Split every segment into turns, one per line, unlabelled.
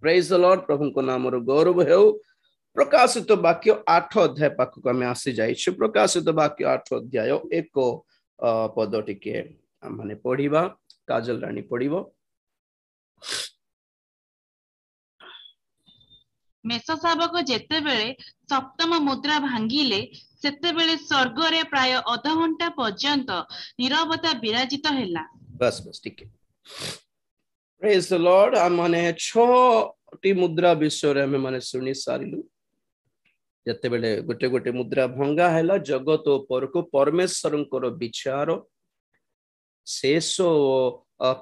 Praise the Lord प्रभु को नाम गौरव हो प्रकाशित वाक्य 8 अध्याय पाखक आम आसी जाइछु प्रकाशित वाक्य 8 अध्याय 1 पद टिके माने पढ़िबा काजल रानी पढ़िबो
मेष शावक जेतेबेले सप्तम मुद्रा भांगिले सेतेबेले स्वर्ग रे प्राय अध घंटा पर्यंत नीरवता विराजित हैला
बस बस ठीक है प्रेज द लॉर्ड माने 6टी मुद्रा विषय रे हम माने सुनी सारिलु जेतेबेले गोटे गोटे मुद्रा भंगा हैला जगत ऊपर को परमेश्वरंकर विचार शेष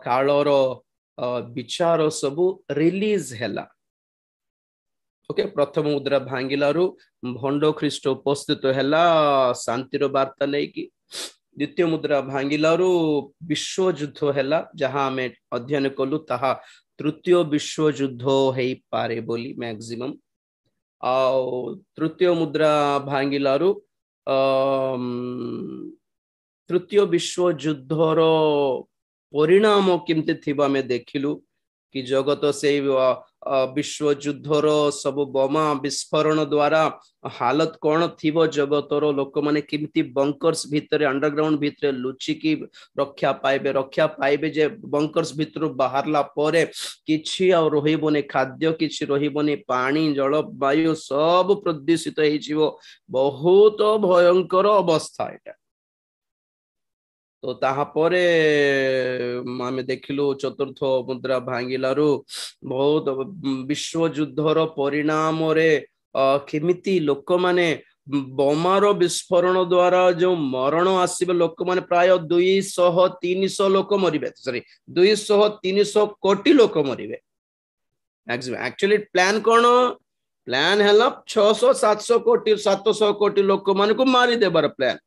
कालर विचार सबु रिलीज हैला ओके प्रथम मुद्रा भांगिलारू भंड ख्रीष्ट उपस्थित हैला शांतिर वार्ता नहीं कि द्वितीय मुद्रा भांगिलारू विश्व युद्ध हैला जहां हमें अध्ययन कलु ताहा तृतीय विश्व युद्ध हेई पारे बोली मैक्सिमम आ तृतीय मुद्रा भांगिलारू तृतीय विश्व युद्धर परिणाम केमते थिबा में देखिलु कि जगत से विश्व युद्धर सब बोमा विस्फोरण द्वारा हालत कौन थिबो जगतर लोक माने किमती बंकर्स भितर अंडरग्राउंड भितर लुचिकी रक्षा पाइबे जे बंकर्स भितर बाहरला परे किछि आ रहिबोने खाद्य किछि रहिबोने पानी जल वायु सब प्रदूषित होई जिवो बहुत भयंकर अवस्था एटा तो ताहापरे आम देखिलु चतुर्थ मुद्रा भांगिलारू बहुत विश्व युद्धर परिणाम रे केमिति लोक माने बोमार विस्फोरण द्वारा जो मरण आसीबे लोक माने प्राय 200-300 लोक मरिबे सॉरी 200-300 कोटी लोक मरिबे एक्चुअली प्लान कोन प्लान हैला 600-700 कोटी 700 कोटी लोक मान को मारी देबार प्लान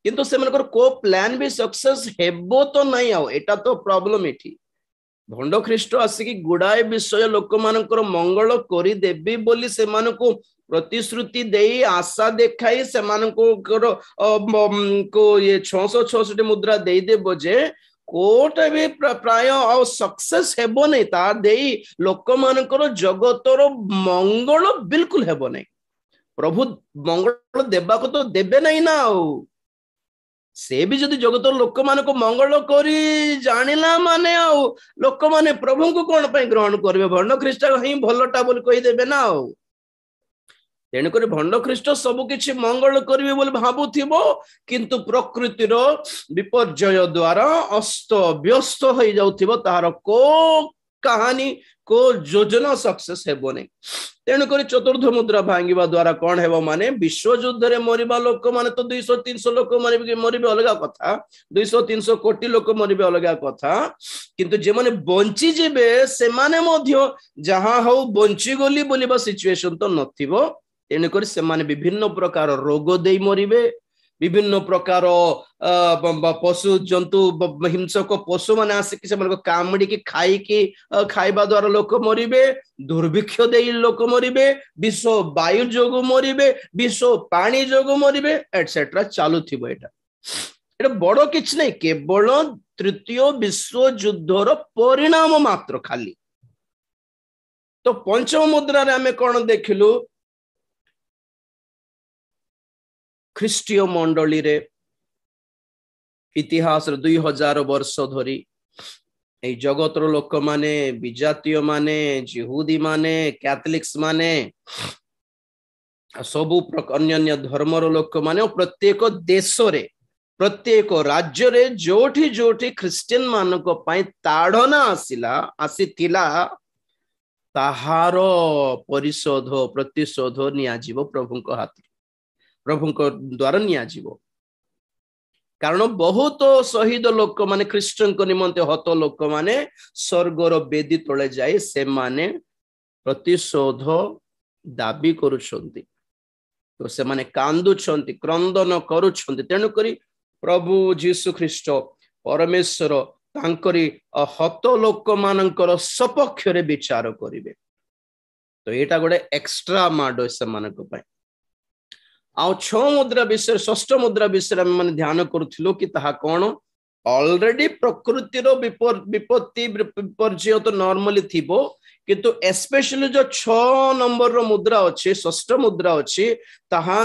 किंतु से मनकर को प्लान भी सक्सेस हेबो तो नहीं आओ एटा तो प्रॉब्लम एठी भंड ख्रीष्ट आसिकी गुडाए विषय लोक मानकर मंगल करी देबी बोली से मान को प्रतिश्रुति देई आशा देखाई से मान को ये 666 मुद्रा देई देबो जे कोट भी प्राय आ सक्सेस हेबो नहीं ता देई लोक मानकर जगतर मंगल बिल्कुल हेबो नहीं प्रभु मंगल देबा को तो देबे नहीं ना से भी जदि जगतर लोक मान को मंगल करी जानिला माने आउ लोक माने प्रभु को कोन पई ग्रहण करबे भंड ख्रीष्ट ही भलटा बोल कहि देबे ना तेणुक भंड ख्रीष्ट सब किछि मंगल करिवे बोली भाबुथिबो किंतु प्रकृतिर विपर्जय द्वारा अस्त व्यस्त हो जाउथिबो तार को कहानी को योजना सक्सेस हेबो नै तेणुक चतुर्थ मुद्रा भांगिबा द्वारा कौन हेबो माने विश्व युद्ध रे मरिबा लोक माने तो 200-300 लोक मरिबे अलगा कथा 200-300 कोटी लोक मरिबे अलगा कथा किंतु जे माने बंची जेबे से माने मध्य जहां हो बंची गोली बोलिबा सिचुएशन तो नथिबो तेणुक से माने विभिन्न प्रकार रोग देई मरिबे विभिन्न प्रकार पशु जंतु हिंसक पशु माने आसिक से कामड़ी की खाइबा द्वारा लोक मरिबे दुर्भिक्ष देई लोक मरिबे विश्व वायु जोगु मरिबे विश्व पानी जोगु मरिबे एटसेट्रा चालू थिबो एटा बड़ किछ नै केवल तृतीय विश्व युद्धर परिणाम मात्र खाली तो पंचम मुद्रा रे हमें कोन देखिलु ख्रीष्टीय मंडली रे इतिहास 2000 वर्ष धरी ए जगतर लोक माने विजातीय माने यहूदी माने कैथोलिक्स माने सबु अन्य धर्मर लोक माने प्रत्येक देश रे प्रत्येक राज्य रे जोठी जोठी ख्रिस्टियन मानको पई ताड़ना आसीथिला ताहार परिशोध प्रतिशोध निया जीव प्रभु को हाथ प्रभु को द्वारा निया जीव कारण बहुत शहीद लोक माने ख्रिस्टियन को निमंते हत लोक माने स्वर्गर वेदी तले जाए से माने प्रतिशोध दाबी करुछंती तो से माने कांदुछंती क्रंदन करुछंती तेनु करी प्रभु जीसु ख्रीष्ट परमेश्वर तांकरी हत लोक मानकर सपक्ष रे विचार करिवे तो एटा गोटे एक्स्ट्रा माडो से मानक पय आ 6 मुद्रा विषय 6ठ मुद्रा विषय हम ध्यान करूथिलो कि ताहा कोन ऑलरेडी प्रकृतिर विपत्ति विपर्जय तो नॉर्मली थिबो किंतु स्पेशली जो 6 नंबर रो मुद्रा अच्छी षष्ठ मुद्रा अच्छी ताहा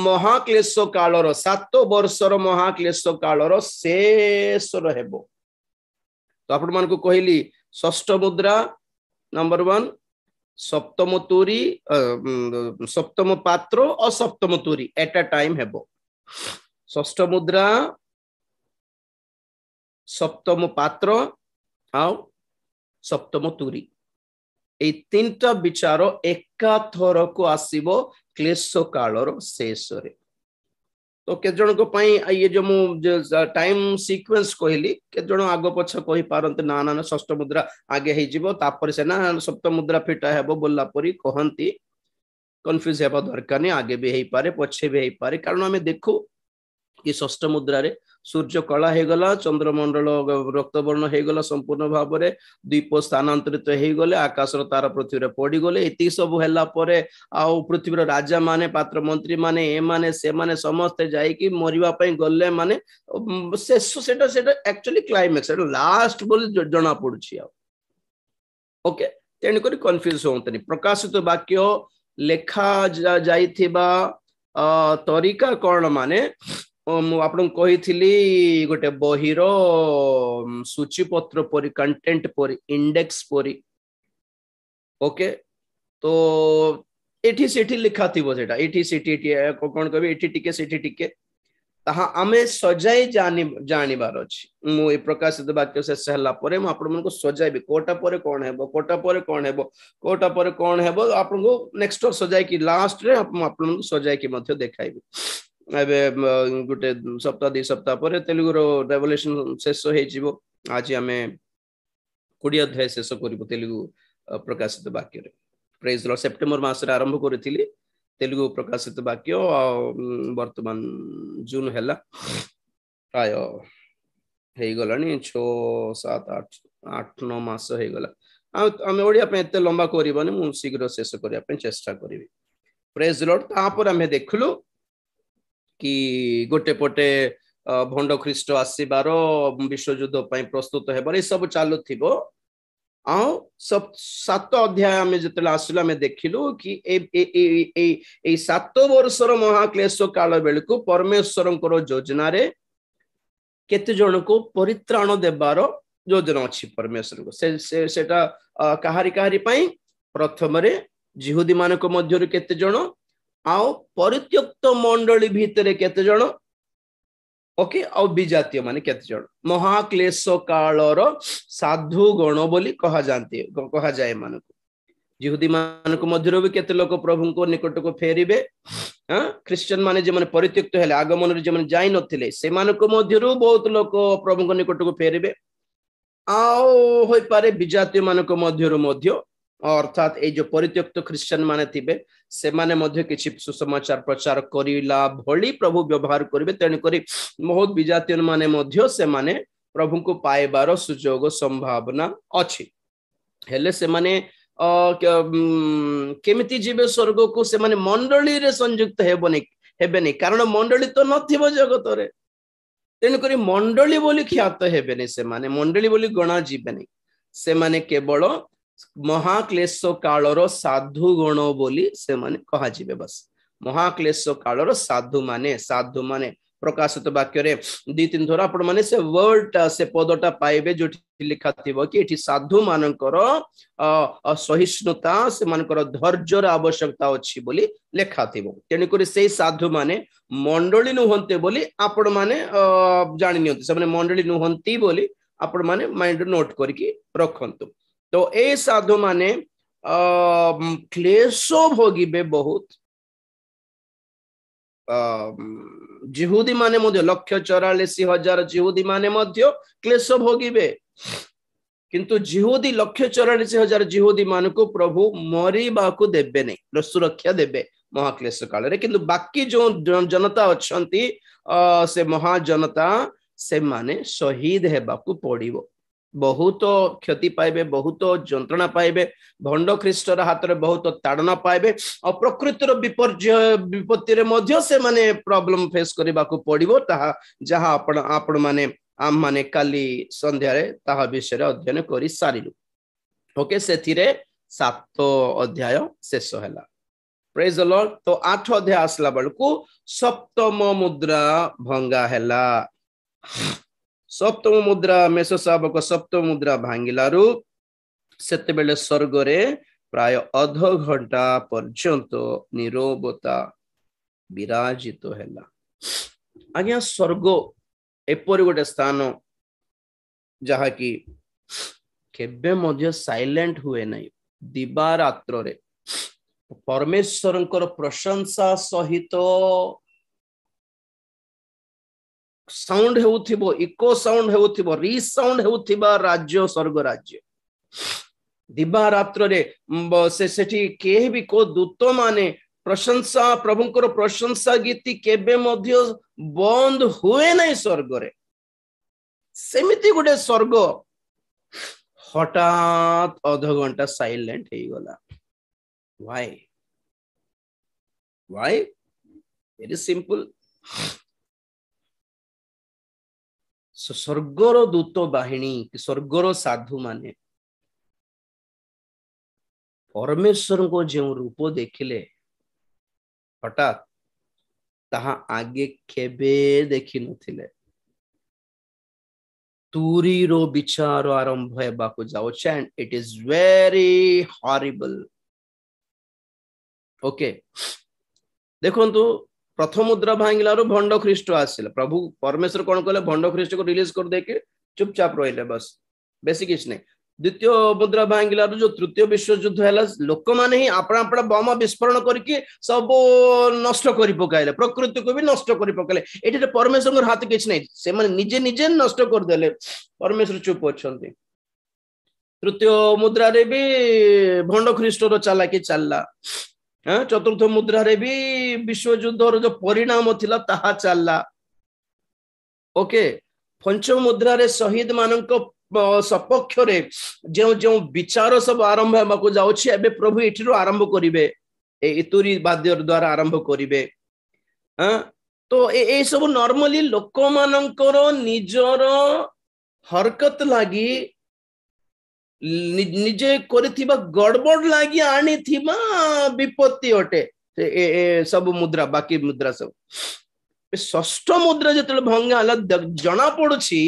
महाक्लेश कालर 7 वर्षर महाक्लेश कालर शेष रहबो। तो आपण मान को कहली षष्ठ मुद्रा नंबर 1 सप्तम तुरी सप्तम पात्र और सप्तम तुरी एट अ टाइम हेबो। षष्ठ मुद्रा सप्तम पात्र आउ सप्तम तुरी ए तीनटा विचार एका थर को आसीबो क्लेश कालर शेष रे। तो के जन को पई ये जो मु टाइम सीक्वेंस कहली के जन आगो पछ कहि पारंत ना ना षष्ठ मुद्रा आगे हे जिवो तापर से ना सप्तम मुद्रा फिटा हेबो बोलला परी कहंती कंफ्यूज हेबा दरकार नहीं। आगे भी हे पारे पछे भी हे पारे कारण हमें देखो कि षष्ठ मुद्रा रे सूर्य कला हे गला चंद्रमंडल रक्तवर्ण हे गला संपूर्ण भाव रे द्वीप स्थानांतरित हे गले आकाश रो तारा पृथ्वी रे पड़ी गले एती सब हैला परे आ पृथ्वी रो राजा माने पात्र मंत्री माने ए माने से माने समस्त जाई कि मरिवा पई गले माने सेटा सेटा एक्चुअली क्लाइमेक्स सेटा लास्ट बोल जणा पडुछि आ। ओके तेन करी कंफ्यूज होंतनी। प्रकाशित वाक्य लेखा जाइथिबा तरीका कोन माने आपन कही गोटे बहिर सूचीपत्र परी कंटेंट परी इंडेक्स परी। ओके तो एठी सेठी लिखा थिबो सेटा एठी सेठी कोन कहबे एठी टिके सेठी टिके ताहा आमे सजाई जानि बार अछि। मु ए प्रकाशित वाक्य से सहला परे म आपन मन को सजाइबे कोटा परे कोन हेबो कोटा परे कोन हेबो कोटा परे कोन हेबो आपन को नेक्स्ट सजाई कि लास्ट रे आपन मन को सजाई कि मध्य देखाइबे। एबे गुटे सप्ताह 2 सप्ताह पर तेलुगु रो रेवलेशन शेष हो जिवो। आज हमें 20 अध्याय शेष करबो तेलुगु प्रकाशित वाक्य रे। Praise Lord. सेप्टेम्बर मास रे आरंभ करथिली तेलुगु प्रकाशित वाक्य वर्तमान जून हैला प्राय हे गलानी 6 7 8 9 मास हे गला। हमें ओडिया पे एते लंबा करबनी मु शीघ्र शेष करिया पे चेष्टा करबी। Praise Lord. तापर हमें देखलु कि गोटे पटे भंड ख्रीष्ट आसीबार विश्व युद्ध पई प्रस्तुत हेबार सब चालू थिबो। आ सब 7 अध्याय हमें जतले आसिला हमें देखिलु कि ए 7 वर्षर महाक्लेश काल बेलकु परमेश्वरंकर योजना रे केते जन को परित्राण देबार योजना अछि परमेश्वर को से सेटा कहारी कहारी पई प्रथम रे जिहुदी मानको मध्य केते जन आओ परित्यक्त मंडली भितरे केते जन ओके आ विजातीय माने केते जन महाक्लेश कालर साधु गण बोली कहा जाए मानको। जिहुदी मानको मध्यरो भी केते लोक प्रभु को निकट को फेरिबे। क्रिश्चियन माने जे माने परित्यक्त हेले आगमन रे जे माने जाई नथिले से मानको मध्यरो बहुत लोक प्रभु को निकट को फेरिबे। आओ होई पारे विजातीय मानको मध्यरो मध्य अर्थात ए जो परित्यक्त क्रिश्चियन माने थिबे से माने मध्य किछि सुसमाचार प्रचार करिला भली प्रभु व्यवहार करिवे। तेन करी बहुत विजातीय माने मध्य से माने प्रभु को पाइबार सुयोग संभावना अछि। हेले से माने केमिति जीवे स्वर्ग को से माने मंडली रे संयुक्त हेबेनी कारण मंडली तो नथिबो जगत रे। तेन करी मंडली बोली ख्यात हेबेनी से माने मंडली बोली गणा जीवेनी से माने केवल महाक्लेश कालर साधु गण बोली से माने कहा जिवे। बस महाक्लेश कालर साधु माने प्रकाशित वाक्य रे 2-3 थोरा आपण माने से वर्ड से पदटा पाइबे जो लिखा थिबो कि एठी साधु मानकर सहिष्णुता से मानकर धैर्यर आवश्यकता अछि बोली लेखा थिबो। तेन करी से साधु माने मंडली नुहंते बोली आपण माने जानि नियंती से माने मंडली नुहंती बोली आपण माने माइंड नोट करके रखंतु। तो ए साधु माने क्लेशो भोगिबे बहुत। जिहुदी माने मध्य 1,44,000 जिहुदी माने मध्य क्लेश भोगिबे किंतु जिहुदी 1,44,000 जिहुदी मान को प्रभु मरीबा को देबे नहीं सुरक्षा देबे महाक्लेश काल रे। किंतु बाकी जो जनता अछंती से महाजनता से माने शहीद हेबा को पड़िबो। बहुत क्षति पाइबे बहुत जंत्रणा पाइबे भंड ख्रीष्टर हाथ में बहुत ताड़ना पाइबे और प्रकृतिर विपर्य विपत्ति रे मध्य से माने प्रॉब्लम फेस करबा को पड़िबो। ताहा जहां आपण माने आम माने काली संध्या रे ताहा विषय रे अध्ययन करि सारिलु। ओके से 7 अध्याय शेष है प्रेज द लॉर्ड तो 8 अध्याय आसला बेलू सप्तम मुद्रा भंगा हैला सप्तम मुद्रा मेष शावक सप्तम मुद्रा भांगिलारू सेते बेले स्वर्ग रे प्राय अध घंटा पर्यंत नीरवता विराजित हैला आज्ञा स्वर्ग एपरि गोटे स्थान जहा कि केबे मध्य साइलेंट हुए नहीं दिबा रात्र रे परमेश्वर प्रशंसा सहित साउंड हेउथिबो इको साउंड हेउथिबो री साउंड हेउथिबा राज्य स्वर्ग राज्य दिबा रात्र रे से सेठी केहि भी को दूत माने प्रशंसा प्रभुंकर प्रशंसा गीति केबे मध्य बंद हुए नहीं स्वर्ग रे सेमिति गुटे स्वर्ग हठात अध घंटा साइलेंट हे गला व्हाई व्हाई वेरी सिंपल स्वर्गर दूत बाहिनी स्वर्गर साधु माने परमेश्वर को जो रूप देखिले हठात ताहा आगे केबे देखि नथिले तुरी रो विचार आरंभ हेबाकु जाउछ and it is very horrible okay देखंतु प्रथम मुद्रा भांगिलारो भंड ख्रीष्ट आसिला प्रभु परमेश्वर कोन कहले भंड ख्रीष्ट को रिलीज कर देके चुपचाप रहिले बस बेसी किछ नै द्वितीय मुद्रा भांगिलारो जो तृतीय विश्व युद्ध हैला लोक माने ही आपणा आपणा बम विस्फोरण करके सब नष्ट करि पकाइले प्रकृति को भी नष्ट करि पकाइले एठी परमेश्वर हाथ किछ नै से माने निजे निजे नष्ट कर देले परमेश्वर चुप अछंती तृतीय मुद्रा रे भी भंड ख्रीष्ट रो चालाकी चलला चतुर्थ मुद्रा रे भी विश्व युद्ध रो जो परिणाम थिला ताहा चलला ओके पंचम मुद्रा रे शहीद मानक सपक्ष रे जो जो विचार सब आरंभ हेबाकु जाउछि एबे प्रभु एठिरो आरंभ करिवे ए इतुरी वाद्य द्वारा आरंभ करिवे तो ए सब नॉर्मली लोक मानकर निजर हरकत लागी निजे करथिबा गड़बड़ लागी आनी थिबा विपत्ति अटे ए सब मुद्रा बाकी मुद्रा सब षष्ठ मुद्रा जतले भंगा हला जना पड़ुछि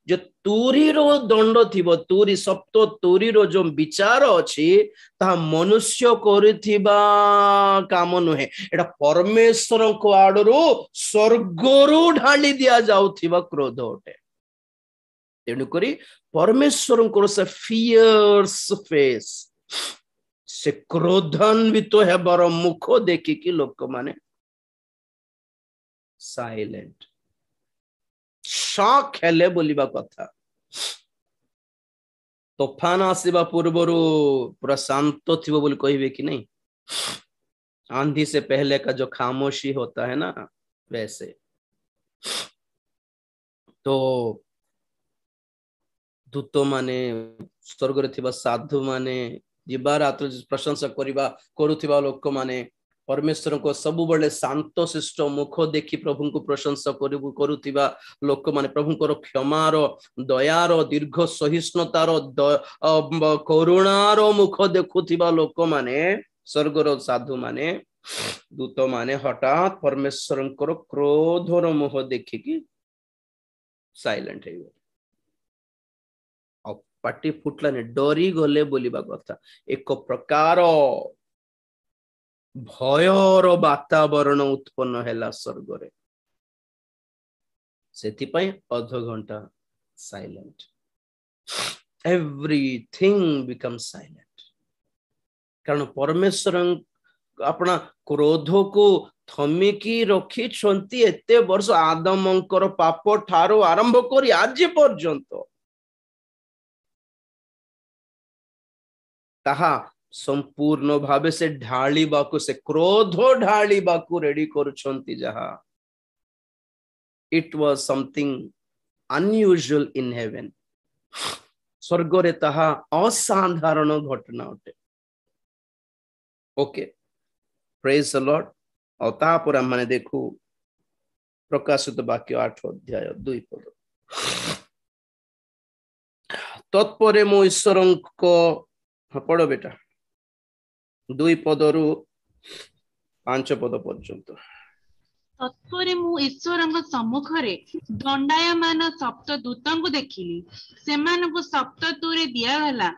जो तुरी रो दंड थिबो तुरी सप्त तुरी रो जो विचार अछि ता मनुष्य करथिबा काम नुहे एटा परमेश्वर को आडरो स्वर्गरु ढाली दिया जाउथिबा क्रोध अटे तेनु करी परमेश्वर को से फियर्स फेस से क्रोधान्वित हेबार मुख देखि कि लोक माने साइलेंट शॉक हेले बोलिबा कथा तोफान आसीबा पूर्वरु पूरा शांत थिबो बोली कहिबे कि नहीं आंधी से पहले का जो खामोशी होता है ना वैसे तो दूत माने स्वर्ग रे थिबा साधु माने जीवा रात्र प्रशंसा करुथिबा लोक माने परमेश्वर को सब बड़े शांत शिष्ट मुख देखि प्रभु को प्रशंसा करुथिबा लोक माने प्रभु को क्षमार दयार दीर्घ सहिष्णुतार करुणार मुख देखुथिबा लोक माने स्वर्गर साधु माने दूत माने हठात परमेश्वर को क्रोधर मुह देखिकी साइलेंट है पाटी फुटलाने डरी गले बोलिबा कथा एक प्रकार भयर वातावरण उत्पन्न हैला स्वर्ग रे सेति पय अध घंटा साइलेंट एवरीथिंग बिकम साइलेंट कारण परमेश्वर अपना क्रोध को थमिकी रखी छंती एते वर्ष आदमंकर पाप ठारो आरंभ करी आज पर्यंत ताहा संपूर्ण भावे से ढाली बाकु से क्रोध ढाली बाकु रेडी करुछंती जहा it was something unusual in heaven स्वर्ग रे ताहा असाधारण घटना अटे ओके प्रेज द लॉर्ड और तापर हम माने देखू प्रकाशित वाक्य 8 अध्याय 2 पद तत्परे मो ईश्वर को हाँ पढ़ बेटा 2 पदरु 5 पद पर्यंत।
तत्परे मु ईश्वरଙ୍କ ସମ୍ମୁଖରେ ଦଣ୍ଡାୟମାନ ସପ୍ତ ଦୂତଙ୍କୁ ଦେଖିଲି। ସେମାନଙ୍କୁ ସପ୍ତ ତୁରେ ଦିଆଗଲା।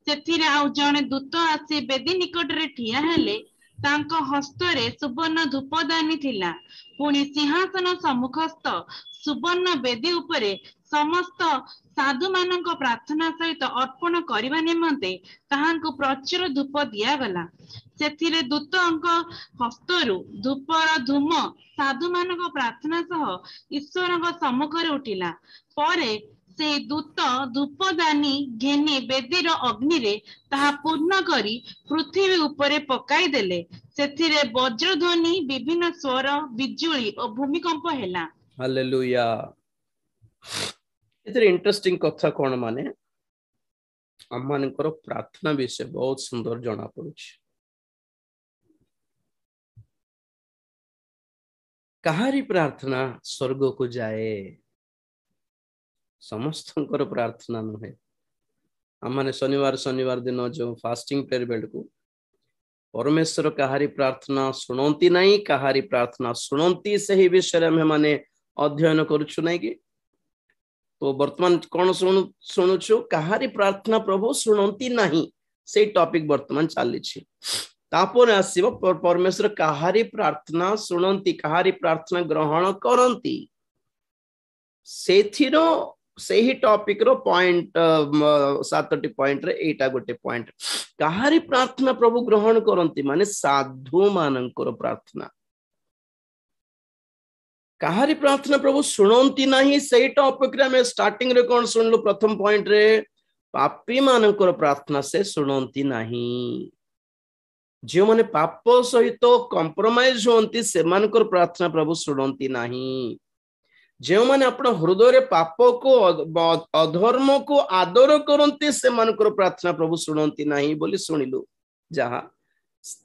ସେଥିରେ ଆଉ ଜଣେ ଦୂତ ଆସି ବେଦୀ ନିକଟରେ ଠିଆ ହେଲେ। ତାଙ୍କ ହସ୍ତରେ ସୁବର୍ଣ୍ଣ ଧୂପଦାନୀ ଥିଲା। ପୁଣି ସିଂହାସନ ସମ୍ମୁଖସ୍ଥ ସୁବର୍ଣ୍ଣ ବେଦୀ ଉପରେ ସମସ୍ତ ସାଧୁମାନଙ୍କ ପ୍ରାର୍ଥନା ସହିତ ଅର୍ପଣ କରିବା ନିମନ୍ତେ ତାହାଙ୍କୁ ପ୍ରଚୁର ଧୂପ ଦିଆଗଲା। ସେଥିରେ ଦୂତଙ୍କ ହସ୍ତରୁ ଧୂପର ଧୂମ ସାଧୁମାନଙ୍କ ପ୍ରାର୍ଥନା ସହ ଈଶ୍ୱରଙ୍କ ସମ୍ମୁଖରେ ଉଠିଲା। ପରେ ସେହି ଦୂତ ଧୂପଦାନୀ ଘେନି ବେଦୀର ଅଗ୍ନିରେ ତାହା ପୂର୍ଣ୍ଣ କରି ପୃଥିବୀ ଉପରେ ପକାଇ ଦେଲେ। ସେଥିରେ ବଜ୍ରଧ୍ୱନି, ବିଭିନ୍ନ ସ୍ୱର, ବିଜୁଳି ଓ ଭୂମିକମ୍ପ ହେଲା।
ହାଲେଲୁୟା। ଏଥିରେ ଇଣ୍ଟରେଷ୍ଟିଂ କଥା କଣ ମାନେ ଆମମାନଙ୍କର ପ୍ରାର୍ଥନା ବିଷୟ ବହୁତ ସୁନ୍ଦର ଜଣା ପଡୁଛି। କାହାରି ପ୍ରାର୍ଥନା ସ୍वर्ଗକୁ ଯାଏ, ସମସ୍ତଙ୍କର ପ୍ରାର୍ଥନା ନୁହେଁ। ଆମମାନେ ଶନିବାର ଦିନ ଯୋଉ ଫାଷ୍ଟିଂ ପିରିୟଡ କୁ परमेश्वर काहारी प्रार्थना शुणती नहीं, काहारी प्रार्थना शुणती सही विषय में माने अध्ययन करुछु नहीं कि। तो वर्तमान कौन शुणुछु काहारी प्रार्थना प्रभु शुणती नहीं, से टॉपिक वर्तमान चली। तापर आसीबो परमेश्वर काहारी प्रार्थना शुणती, काहारी प्रार्थना ग्रहण करती, सेथिरो सही टॉपिक रो पॉइंट 7टी पॉइंट रे एटा गोटे पॉइंट। काहारी प्रार्थना प्रभु ग्रहण करती माने साधु मानकर प्रार्थना। काहारी प्रार्थना प्रभु शुणती नहीं, सही टॉपिक रे में स्टार्टिंग रे कौन सुनलु प्रथम पॉइंट रे पापी मानकर प्रार्थना से शुणती नहीं। जो माने पाप सहित कंप्रोमाइज होती से मानकर प्रार्थना प्रभु शुणती नहीं। जो माने अपना हृदय रे पाप को अधर्म को आदर करते से मानकर प्रार्थना प्रभु शुणती नहीं बोली सुनिलु। जहा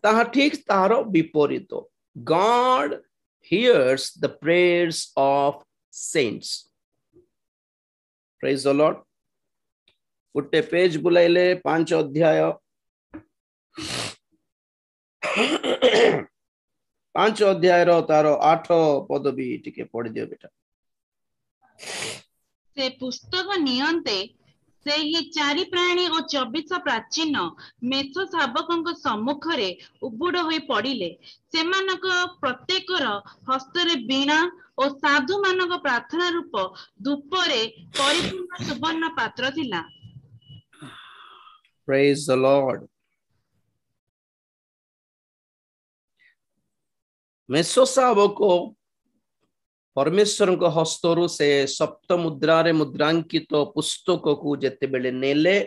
ताहा ठीक तार विपरीत। God hears the prayers of saints. Praise the Lord. उटे पेज बुलाइले 5 अध्याय 5 अध्याय रो तारो 8 पद भी टिके पढ़ दियो बेटा।
से पुस्तक नियंते से ही 4 प्राणी और 24 प्राचीन मेष शावकों सम्मुखरे उबुड़ होई पड़िले। सेमानक प्रत्येकर हस्तरे वीणा और साधु मानक प्रार्थना रूप धूपरे परिपूर्ण सुवर्ण पात्र थिला।
Praise the Lord. मेष शावको परमेश्वर हस्तरु से सप्त मुद्रारे मुद्रांकित पुस्तक को जेते बेले नेले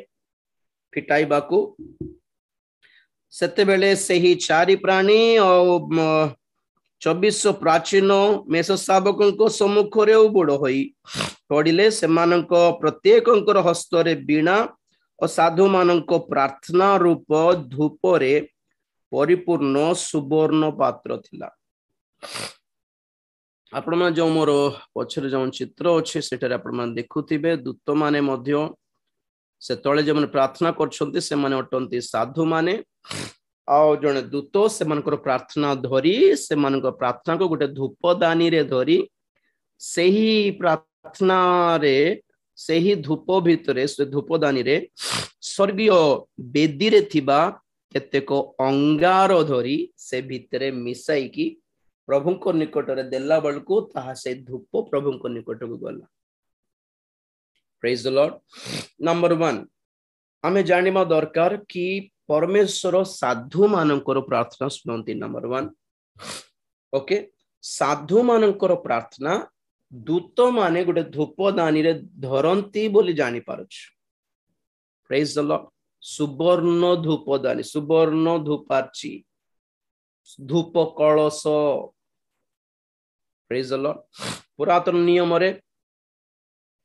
फिटाइबा को सेते बेले से ही 4 प्राणी और 24 प्राचीन मेष शावकों सम्मुख रे उबुड़ होई पड़िले। सेमानक प्रत्येकंकर हस्तरे वीणा और साधु मानक प्रार्थना रूप धूपरे परिपूर्ण सुवर्ण पात्र थिला। आपण मान जो मोर पछरे जो चित्र अच्छे सेठारे आपण मान देखुथिबे दूत माने मध्य से तळे जे माने प्रार्थना करछन्ते से माने अटंती साधु माने आ जने दूत से मानकर प्रार्थना धरी से मानकर प्रार्थना को गोटे धूपदानी रे धरी सेही प्रार्थना रे सेही धूप भितरे से धूपदानी रे स्वर्गीय बेदी रे थिबा केतेक अंगार धरी से भितरे मिसाई की प्रभु को निकट रे देला बलको ताहा से धूप प्रभु को निकट को गला। Praise the Lord. नंबर 1 हमें जानिबा दरकार कि परमेश्वर साधु मानकर प्रार्थना सुनती। नंबर 1 ओके, साधु मानकर प्रार्थना दूत माने गोटे धूपदानी रे धरंती बोली जानि पारछ। Praise the Lord. सुवर्ण धूपदानी, सुवर्ण धूपार्ची, धूप कलश। Praise the Lord. पुरातन नियम रे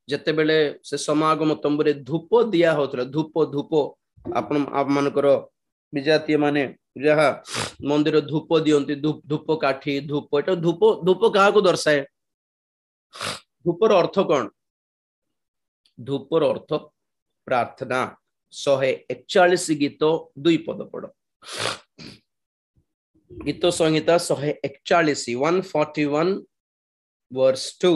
जते बेले से समागम तंबुरे धूप दिया होतला, धूप आपण आप मानकर विजातीय माने जहा मंदिर धूप दियंती, धूप काठी धूप, एटा धूप काहा को दर्शाए? धूपर अर्थ कौन? धूपर अर्थ प्रार्थना। 141 गीत 2 पद पढ़ गीत संहिता 141 141 वर्स 2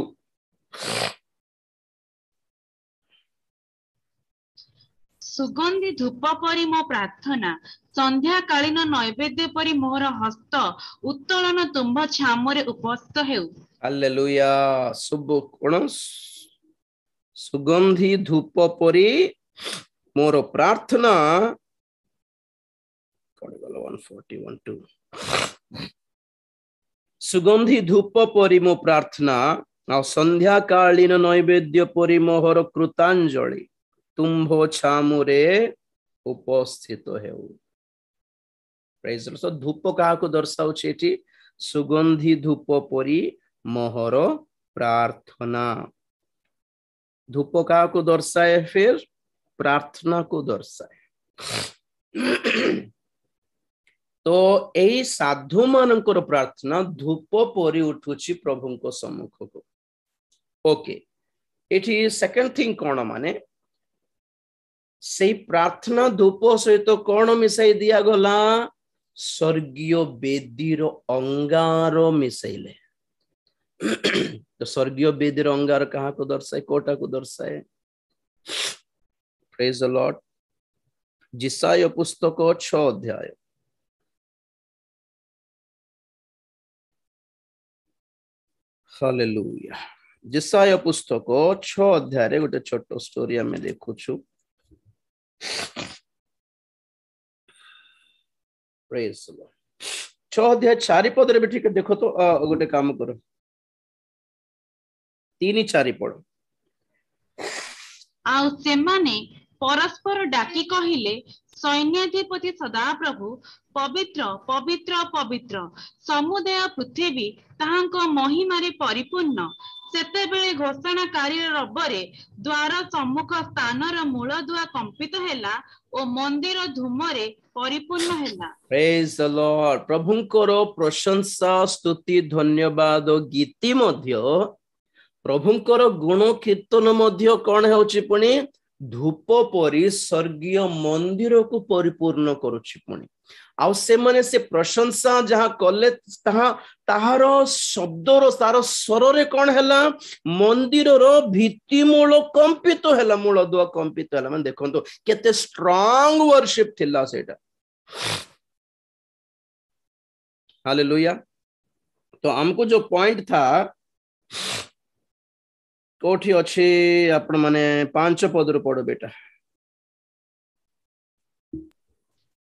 सुगंधी धूप परी मो प्रार्थना संध्या कालीन नैवेद्य परी मोर हस्त उत्तोलन तुम्भ छामरे उपस्थ हेउ
हालेलुया शुभ कोण सुगंधी धूप परी मोर प्रार्थना 141 2 सुगंधी धूप परी मो प्रार्थना आ संध्या कालीन नैवेद्य परी मोहर कृतांजलि तुम्भ छामुरे उपस्थित हेउ प्रेज द लॉर्ड धूप का को दर्शाउछि एठी सुगंधी धूप परी मोहर प्रार्थना धूप का को दर्शाए फिर प्रार्थना को दर्शाए तो एई साधु मानकर प्रार्थना धूप परी उठुछि प्रभुଙ୍କ सम्मुख को ओके एठी सेकंड थिंग कोन माने से प्रार्थना धूप सहित कौन मिसाई दिया गला स्वर्गीय वेदीर अंगार मिसाइले तो स्वर्गीय वेदीर अंगार कहाँ को दर्शाए कोटा को दर्शाए प्रेज द लॉर्ड जिसाय पुस्तक 6 अध्याय हालेलुया जिसाय पुस्तक 6 अध्याय रे गोटे छोटो स्टोरी हमें देखुछु प्रेज द लॉर्ड 6 अध्याय 4 पद रे भी ठीक देखो तो गोटे काम करो 3-4 पढ़ो
आउ सेमाने परस्पर डाकी कहिले सैन्याधिपति सदाप्रभु पवित्र पवित्र पवित्र समुदाय पृथ्वी ताहांक महिमारे परिपूर्ण सेतेबेले घोषणाकारी रबरे द्वार सम्मुख स्थानर मूलदुआ कंपित हेला ओ मंदिर धूमरे परिपूर्ण हेला
प्रेज द लॉर्ड प्रभुंकर प्रशंसा स्तुति धन्यवाद गीति मध्य प्रभुंकर गुण कीर्तन मध्य कौन होछि पुनी धूप परी स्वर्गीय मंदिर को परिपूर्ण करुछि पुनी आउ से माने से प्रशंसा जहां कले ताहार शब्दर तार स्वर रे कौन हैला मंदिर रो भित्ति मूल कंपित हैला मूल दुआ कंपित हैला माने देखंतो केते स्ट्रांग वर्शिप थिला सेटा हालेलुया तो हमको जो पॉइंट था कोठी अच्छे आपण माने 5 पदर पढ़ो बेटा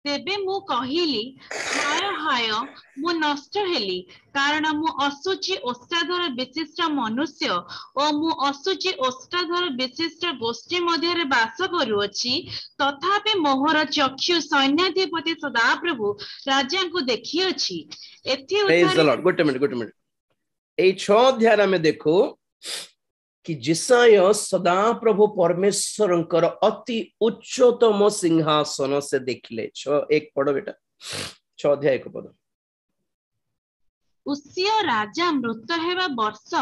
तेबे मु कहिली हाय हाय मु नष्ट हेली कारण मु असुचि ओष्ठाधर विशिष्ट मनुष्य और मु असुचि ओष्ठाधर विशिष्ट गोष्ठी मध्य रे वास करूअछि तथापि मोहर चक्षु सैन्याधिपति सदाप्रभु राजा को देखि अछि एथि
praise the Lord good minute ए 6 अध्याय में देखो कि जिसाय सदा प्रभु परमेश्वरंकर अति उच्चतम सिंहासन से देखले 6:1 पढ़ो बेटा 6 अध्याय 1 पद
उसिया राजा मृत हेबा वर्ष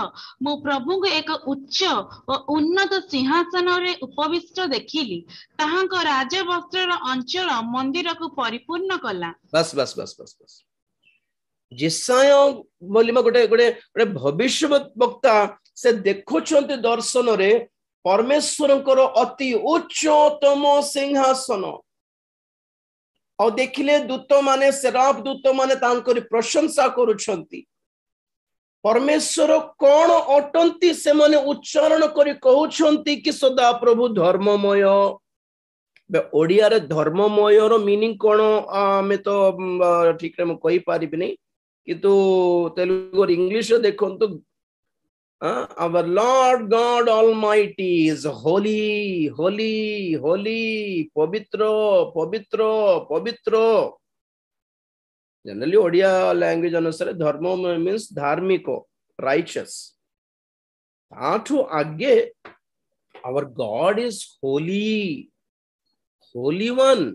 मो प्रभु को एक उच्च और उन्नत सिंहासन रे उपविष्ट देखिली ताहांक राजवस्त्र अंचल मंदिर को परिपूर्ण कला
बस बस बस बस बस जिसाय बोलिमा गोटे भविष्य वक्ता से देखुछन्ते दर्शन रे परमेश्वरंकर अति उच्चतम सिंहासन और देखिले दूत माने सेराफ दूत माने तांकरी प्रशंसा करूछन्ती परमेश्वर कौन अटंती से माने उच्चारण करी कहउछन्ती कि सदा प्रभु धर्ममय ओडिया रे धर्ममय रो मीनिंग कोन हमें तो ठीक रे म कहि पारिबि नै किंतु तेलुगु और इंग्लिश रे देखंतु our Lord God Almighty is holy holy holy pavitra pavitra pavitra generally odia language अनुसार धर्म means धार्मिक righteous आठो आगे our God is holy holy one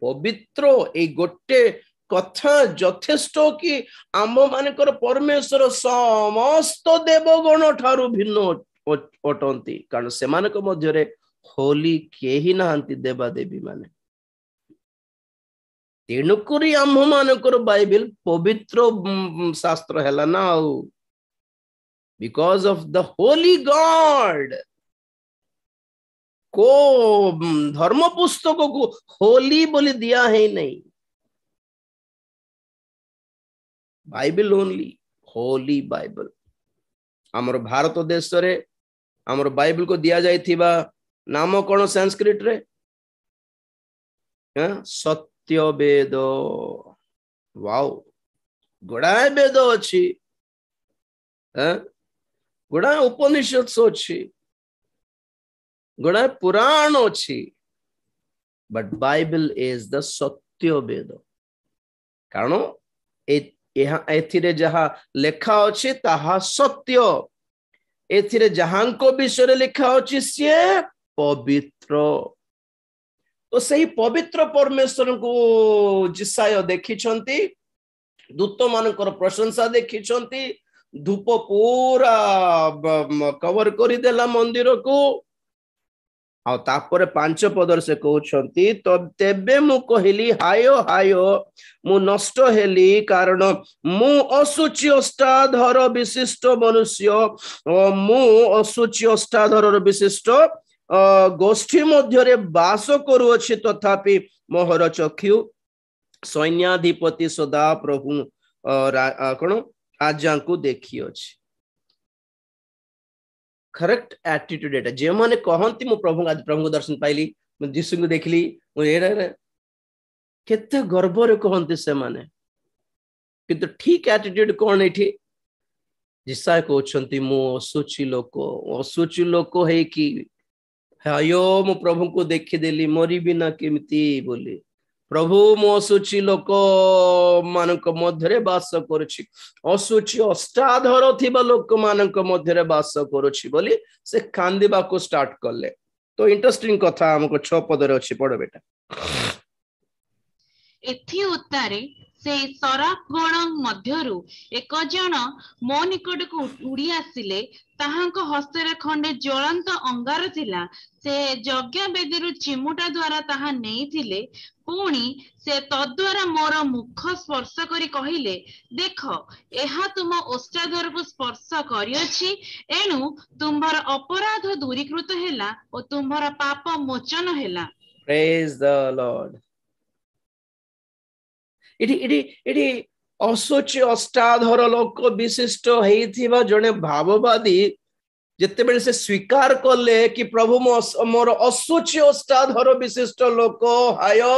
पवित्र ए गोटे कथा यथेष्ट कि आम मानकर परमेश्वर समस्त देवगण ठारू भिन्न अटंती कारण सेमानक मध्यरे होली केही नाहांती देवा देवी माने तेणुकरी आम मानकर बाइबल पवित्र शास्त्र हैला ना because of the Holi God को धर्म पुस्तक को होली बोली दिया है नहीं बाइबल ओनली होली बाइबल हमर भारत देश रे हमर बाइबल को दिया जाइथिबा नाम कोन संस्कृत रे सत्य वेद वाओ गुड़ाए वेद अछि गुड़ाए उपनिषद अछि गुड़ाए पुराण अछि बट बाइबल इज द सत्य वेद कारण एथिरे जहा लेखा अछि ताहा सत्य एथिरे जहांको विषय लिखा अछि से पवित्र तो सही पवित्र परमेश्वर को जिसाय देखिछंती दूत मानकर प्रशंसा देखिछंती धूप पूरा कवर करि देला मंदिर को आ तापर 5 पदर से कहउछंती तो तेबे मु कहिली हायो हायो मु नष्ट हेली कारण मु असुचि अष्टाधर विशिष्ट मनुष्य मु असुचि अष्टाधर विशिष्ट गोष्ठी मध्य बास करुअछि तथापि मोहर चक्षु सैन्याधिपति सदा प्रभु कौन राजा को देखी अछि करेक्ट एटीट्यूड एटा जे माने कहंती मु प्रभु आज प्रभु दर्शन पाइली मु यीशु को देखली मु एरे केते गर्व रे कहंती से माने किंतु ठीक एटीट्यूड कोन एठी जिसा कहउछंती मु असुचि लोक है कि हायो मु प्रभु को देखि देली मरी बिना केमती बोली प्रभु मो असुचि लोक मानक मध्यरे वास करुछि असुचि अष्टाधर थिबा लोक मानक मध्यरे वास करुछि बोली से कांदिबा को स्टार्ट करले तो इंटरेस्टिंग कथा हमको 6 पद रे अछि पढ बेटा
एथि उत्तारे से सराफ गण मध्यरु एक जन मो निकट को उड़ी आसिले ताहांक हस्ତରେ खंडे ज्वलंत अंगार थिला से यज्ञ वेदीरु चिमुटा द्वारा ताहा नेइथिले पुणी से तद्वारा मोर मुख स्पर्श करी कहिले देख एहा तुम ओष्ठाधर को स्पर्श करियछि एणु तुम्भर अपराध दूरीकृत हैला और तुम्भर पाप मोचन हैला
प्रेज द लॉर्ड इडी असोच अष्टाधर लोक विशिष्ट हेइथिबा जने भाववादी जते बेले से स्वीकार करले कि प्रभु मोर असोच अष्टाधर विशिष्ट लोक हायो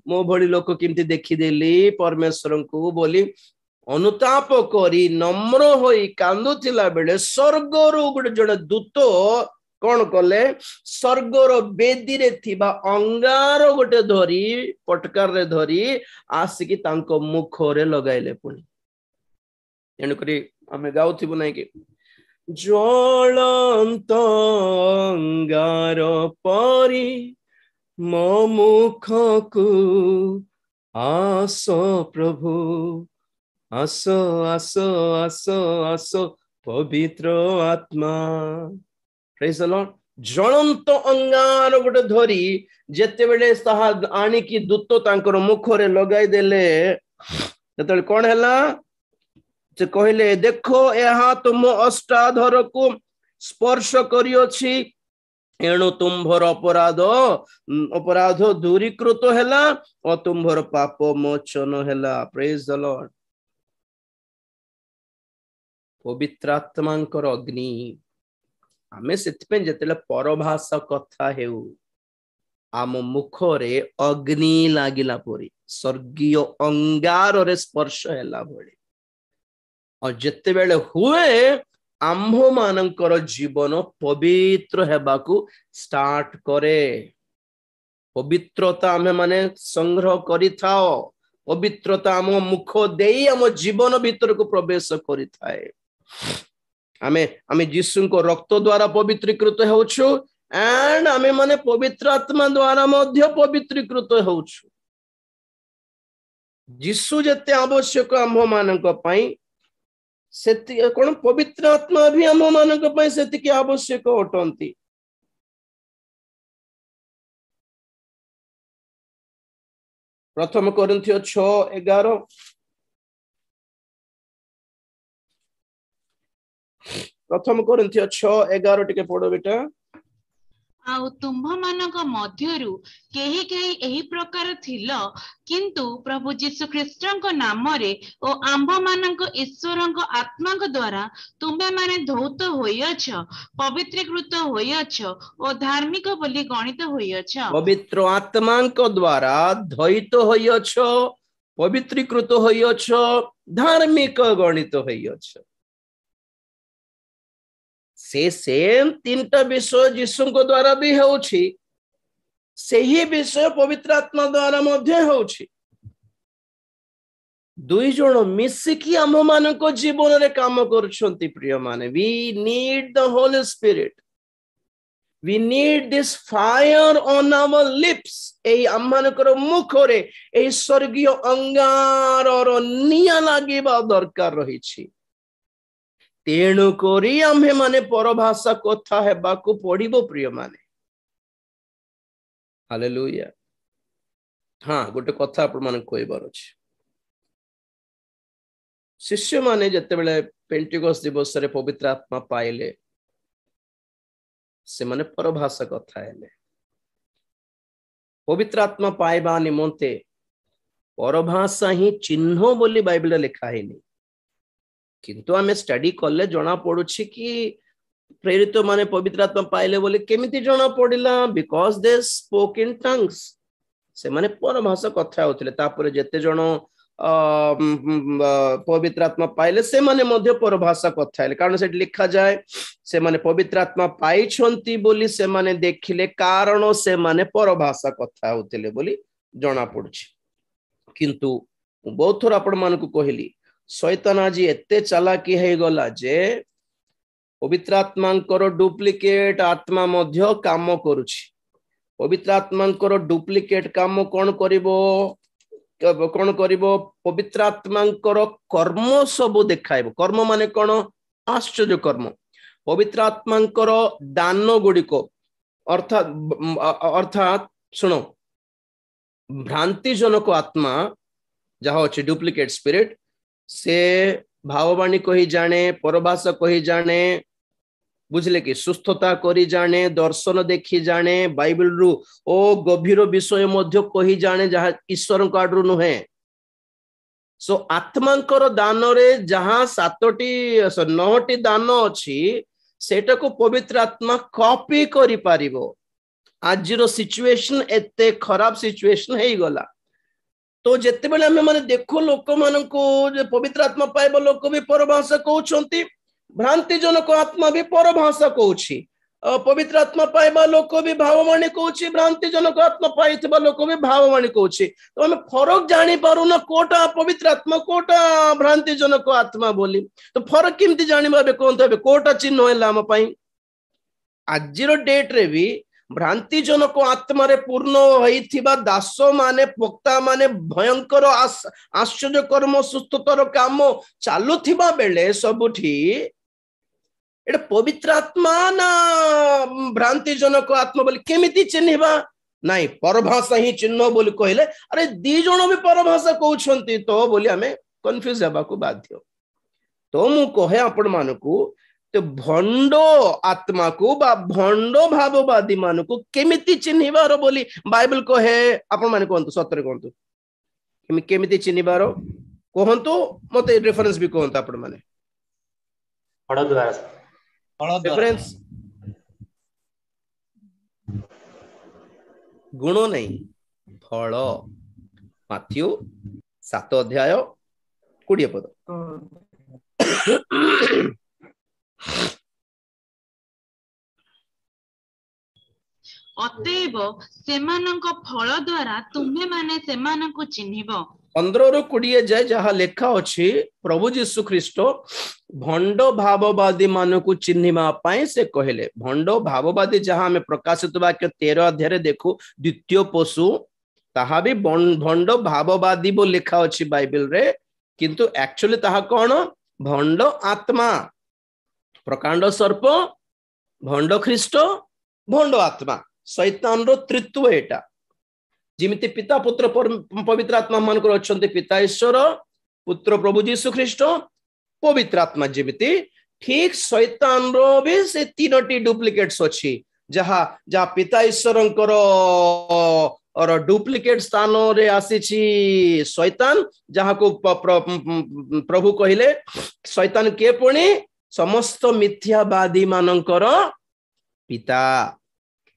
मो भली लोक किमती देखि देली परमेश्वर को बोली अनुताप करी नम्र होई कांदुथिला बेले स्वर्गरु गुड जने दूत कौन कले स्वर्गर बेदी रे थिबा अंगार गोटे धरी पटकार रे धरी आसिकी तांको मुख रे लगाइले पुनी एनु करी हमें गाउथिबो नै कि ज्वलंत अंगार परी मो मुख को आसो प्रभु आसो आसो आसो आसो पवित्र आत्मा प्रेज द लॉर्ड ज्वलंत अंगार गोटे धरी जेते बेले साहा आनी की दूत तांकर मुख रे लगाई देले जेते कोन हैला से कहले देखो एहा तुम अष्टाधर को स्पर्श करियोछि एणु तुम्भर अपराध दूरीकृत हैला और तुम्भर पाप मोचन हैला प्रेज द लॉर्ड पवित्र आत्मांकर अग्नि आमे सेतपे जतेले परभाषा कथा हेउ आम मुख रे अग्नि लागिला परी स्वर्गीय अंगार रे स्पर्श हैला भली और जते बेले हुए आम्भ मानकर जीवन पवित्र हेबाकू स्टार्ट करे पवित्रता आमे माने संग्रह करि थाओ पवित्रता आम मुख देई आम जीवन भीतर को प्रवेश करि थाए आमे यीशु को रक्त द्वारा पवित्रीकृत होछु एंड आमे माने पवित्र आत्मा द्वारा मध्य पवित्रीकृत होछु यीशु जते आवश्यक आम्भ मानक पई सेति कोन पवित्र आत्मा भी आम्भ मानक पई सेति के आवश्यक अटंती प्रथम कोरिन्थियो 6:11 प्रथम कोरिन्थियो 6:11 टिके पढ़ो बेटा।
आउ तुम्भ मानक मध्यरु केही केही एही प्रकार थिलो किंतु प्रभु जीशु ख्रीष्टଙ୍କ नामरे ओ आंभ मानक ईश्वरଙ୍କ आत्माଙ୍କ द्वारा तुम्बे माने धौत होइअछ पवित्रीकृत होइअछ ओ धार्मिक बोली गणित होइअछ।
पवित्र आत्माଙ୍କ द्वारा धौत होइअछ पवित्रीकृत होइअछ धार्मिक गणित होइअछ। से सेम तीनटा विषय यीशुଙ୍କ द्वारा भी होउछि सेही विषय पवित्र आत्मा द्वारा मध्य होउछि। दुई जण मिसिकी आम मानक जीवन रे काम करछंती। प्रिय माने we need the holy spirit we need this fire on our lips. एई आम मानकर मुख रे एई स्वर्गीय अंगार और निया लागिबा दरकार रहिछि। तेणु करी आम्हे माने परभाषा कथा हेबाकू पड़िबो। प्रिय माने हालेलुया। हाँ गोटे कथा आपण माने कहबार अछि। शिष्य माने जते बेले पेंटिकोस दिवस रे पवित्र आत्मा पाइले से माने परभाषा कथा हेले। पवित्र आत्मा पाइबा निमंते परभाषा ही चिन्ह बोली बाइबल लिखा है नहीं किंतु आमे स्टडी करले जना पड़ुछि कि प्रेरित माने पवित्र आत्मा पाइले बोले केमिति जना पड़िला because they spoke in tongues. से माने परभाषा कथा होतले तापर जते जण पवित्र आत्मा पाइले से माने मध्य परभाषा कथा हेले कारण से लिखा जाए से माने पवित्र आत्मा पाइछंती बोली से माने देखिले कारण से माने परभाषा कथा होतले बोली जना पड़ुछि। किंतु बहुत थोर आपण मानकु कहली शैतान आज एते चालाकी है गला जे पवित्र आत्मांकर डुप्लिकेट आत्मा मध्य काम करुछि। पवित्र आत्मांकर डुप्लिकेट काम कौन करिबो पवित्र आत्मांकर कर्म सब देखाइबो। कर्म माने कौन आश्चर्य कर्म। पवित्र आत्मांकर दान गुड़िको अर्थात सुनो भ्रांति जनक आत्मा जहाँ अच्छे डुप्लिकेट स्पिरिट से भाववाणी कही जाने परभाषा कही जाने बुझले कि सुस्थता करी जाने दर्शन देखी जाने बाइबल रु ओ गभीर विषय मध्य कही जाने जहाँ ईश्वर आडू नुहे। सो आत्मांकर दान रे जहाँ 9टी दान अच्छी सेटा को पवित्र आत्मा कॉपी करी पारिबो। आजिर सिचुएशन एते खराब सिचुएशन है गला तो जिते बेले आमे माने देखो लोक मानको जे पवित्र आत्मा पाइबा लोक भी परभाषा कहउछंती भ्रांति जनक आत्मा भी परभाषा कहउछि। पवित्र आत्मा पाइबा लोक भी भाववाणी कहउछि भ्रांति जनक आत्मा पाइथिबा लोक भी भाववाणी कहउछि। तो आमे फरक जानि पारुना कोटा पवित्र आत्मा कोटा भ्रांति जनक आत्मा बोली तो फरक किमति जानिबा बे कोन तबे कोटा चिन्ह हैला हम पई। आजिर डेट रे भी भ्रांति जनक आत्मा रे पूर्ण होइथिबा दास माने वक्ता माने भयंकर आश्चर्य कर्म सुस्थतर काम चालुथिबा बेले सबुठी एटा पवित्र आत्मा ना भ्रांति जनक आत्मा बोली केमिति चिन्हबा नाही परभाषा ही चिन्ह बोली कहले अरे दी जण भी परभाषा कहउछंती तो बोली हमें कंफ्यूज हेबा को बाध्य। तो मु कहे आपण मानकू तो भंडो आत्मा को बा भंडो भाववादी मान को केमिति चिन्हिबार बोली बाइबल कहे आपण माने कहंतु सतरे कहंतु केमिति चिन्हिबार कहंतु मते रेफरेंस भी कहंतु आपण माने रेफरेंस गुण नहीं फल माथ्यू 7 अध्याय 20 पद।
अतएव सेमानक फल द्वारा तुम्हे माने सेमानक चिन्हिब।
15-20 जाए जहाँ लेखा अच्छी प्रभु जीशु ख्रीस्ट भंड भाववादी मान को चिन्हिबा पाए से कहले। भंड भाववादी जहाँ हमें प्रकाशित वाक्य 13 अध्याय देखू द्वितीय पशु ताहा भी भंड भाववादी बो लेखा अच्छी बाइबल रे किंतु एक्चुअली ताहा कौन भंड आत्मा प्रकांड सर्प भंड ख्रीष्ट भंड आत्मा शैतान रो त्रित्व एटा जिमिति पिता पुत्र पवित्र आत्मा मानकर अच्छन्ते पिता ईश्वर पुत्र प्रभु जीशु ख्रीष्ट पवित्र आत्मा जिमिति ठीक शैतान रो भी से तीनोटी डुप्लिकेट्स अछि जहा जहा पिता ईश्वरंकर और डुप्लिकेट स्थान रे आसीछि शैतान जहा को प्रभु कहिले शैतान के पुणी समस्त मिथ्यावादी मानकर पिता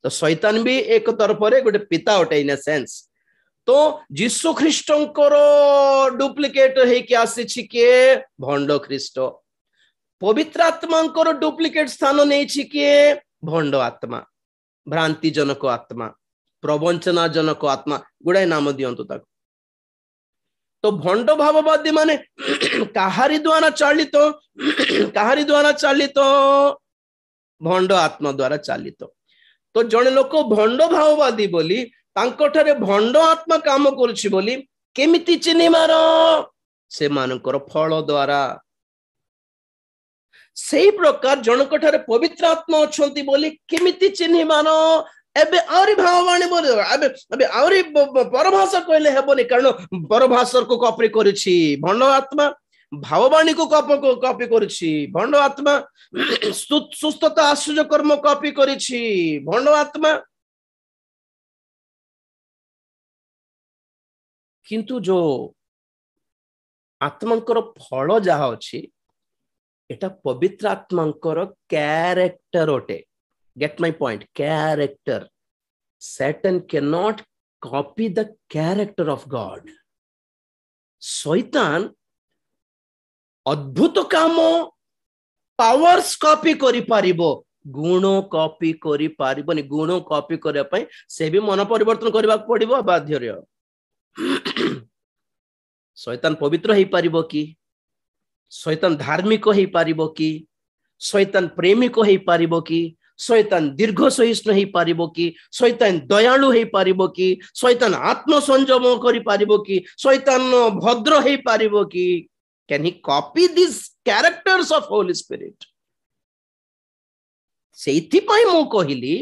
तो शैतान भी एक तरफ रे गोटे पिता ओटे इन सेंस तो जीसु ख्रीष्टंकर डुप्लिकेट हे कि आसीछि के भंड ख्रीष्ट पवित्र आत्मांकर डुप्लिकेट स्थान नै छि के भंड आत्मा भ्रांति जनक आत्मा प्रवंचना जनक आत्मा गुड़ाए नाम दियंतु ताक तो भंड भाववादी माने काहारी द्वारा चालित भंड आत्मा द्वारा चालित तो जने लोक भंड भाववादी बोली तांकोठारे भंड आत्मा काम करुछि बोली केमिति चिन्हिमार से मानकर फल द्वारा सेही प्रकार जनकठारे पवित्र आत्मा अछंती बोली केमिति चिन्हिमार एबे आउरी भाववाणी बोले एबे आउरी परभाषा कहले हेबोनी कारण परभाषा को कॉपी करिछि भंड आत्मा भाववाणी को कॉपी करिछि भंड आत्मा सुस्थता आश्चर्य कर्म कॉपी करिछि भंड आत्मा किंतु जो आत्मांकर फल जहा अछि एटा पवित्र आत्मांकर कैरेक्टर ओटे get my point character Satan cannot copy the character of God शैतान अद्भुत काम पावर्स कॉपी करि पारिबो गुण कॉपी करि पारिबोनी गुण कॉपी करबा पई से भी मन परिवर्तन करबा पड़िबो बाध्य रे शैतान पवित्र हे पारिबो कि शैतान धार्मिक हे पारिबो कि शैतान प्रेमिक हे पारिबो कि शैतान दीर्घ सहिष्णु हे पारिबो कि शैतान दयालु हे पारिबो कि शैतान आत्म संयम करि पारिबो कि शैतान भद्र हे पारिबो कि can he copy this characters of Holi spirit सेथि पई मो कहिली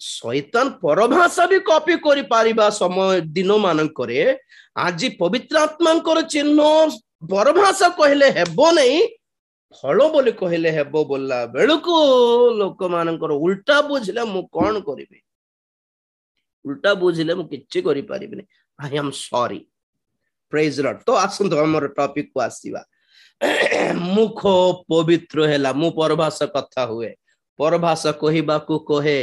शैतान परभाषा भी कॉपी करि पारिबा समय दिन मान करे आज पवित्र आत्मांकर चिन्ह परभाषा कहले हेबो नहीं फल बोले कहले हेबो बोलला बेलको लोक मानकर उल्टा बुझले मु कोन करिबे उल्टा बुझले मु किछि करि परिबिनी I am sorry praise Lord तो आसंत हमर टॉपिक को आसीबा मुख पवित्र हैला मु परभाषा कथा हुए परभाषा कहिबा को कहे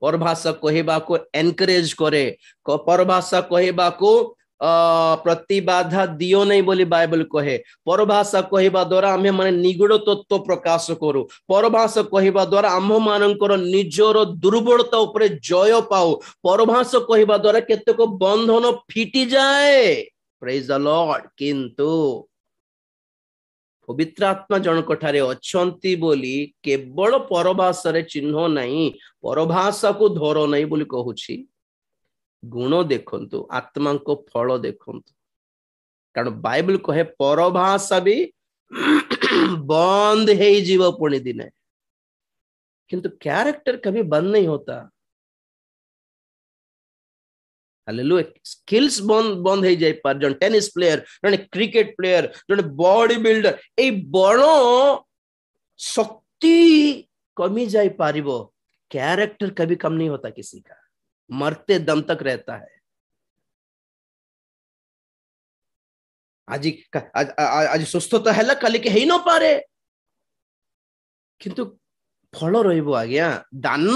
परभाषा कहिबा को एनकरेज करे परभाषा कहिबा को प्रतिबाधा दियो नहीं बोली बाइबल कहे परभाषा कहवा द्वारा आमे माने निगूढ़ तत्व प्रकाश करू परभाषा कहवा द्वारा आम मानकर निजर दुर्बलता उपरे जय पाऊ परभाषा कहवा द्वारा केतेक बंधन फिटी जाए प्रेज द लॉर्ड किंतु पवित्र आत्मा जनक ठारे अछंती बोली केवल परभाषा रे चिन्ह नहीं परभाषा को धर नहीं बोली कहूची गुण देखंतु आत्मा को फल देखंतु कारण बाइबल कहे परभाषा भी बंद है जीव पुणी दिने किंतु कैरेक्टर कभी बंद नहीं होता हालेलुया स्किल्स बंद हो जाय पार जन टेनिस प्लेयर जन क्रिकेट प्लेयर जन बॉडी बिल्डर ए बड़ो शक्ति कमी जाय पारिबो कैरेक्टर कभी कम नहीं होता किसी का मरते दम तक रहता है आज सुस्थता है कल के ही न पारे किंतु फल रहिबो आज्ञा दान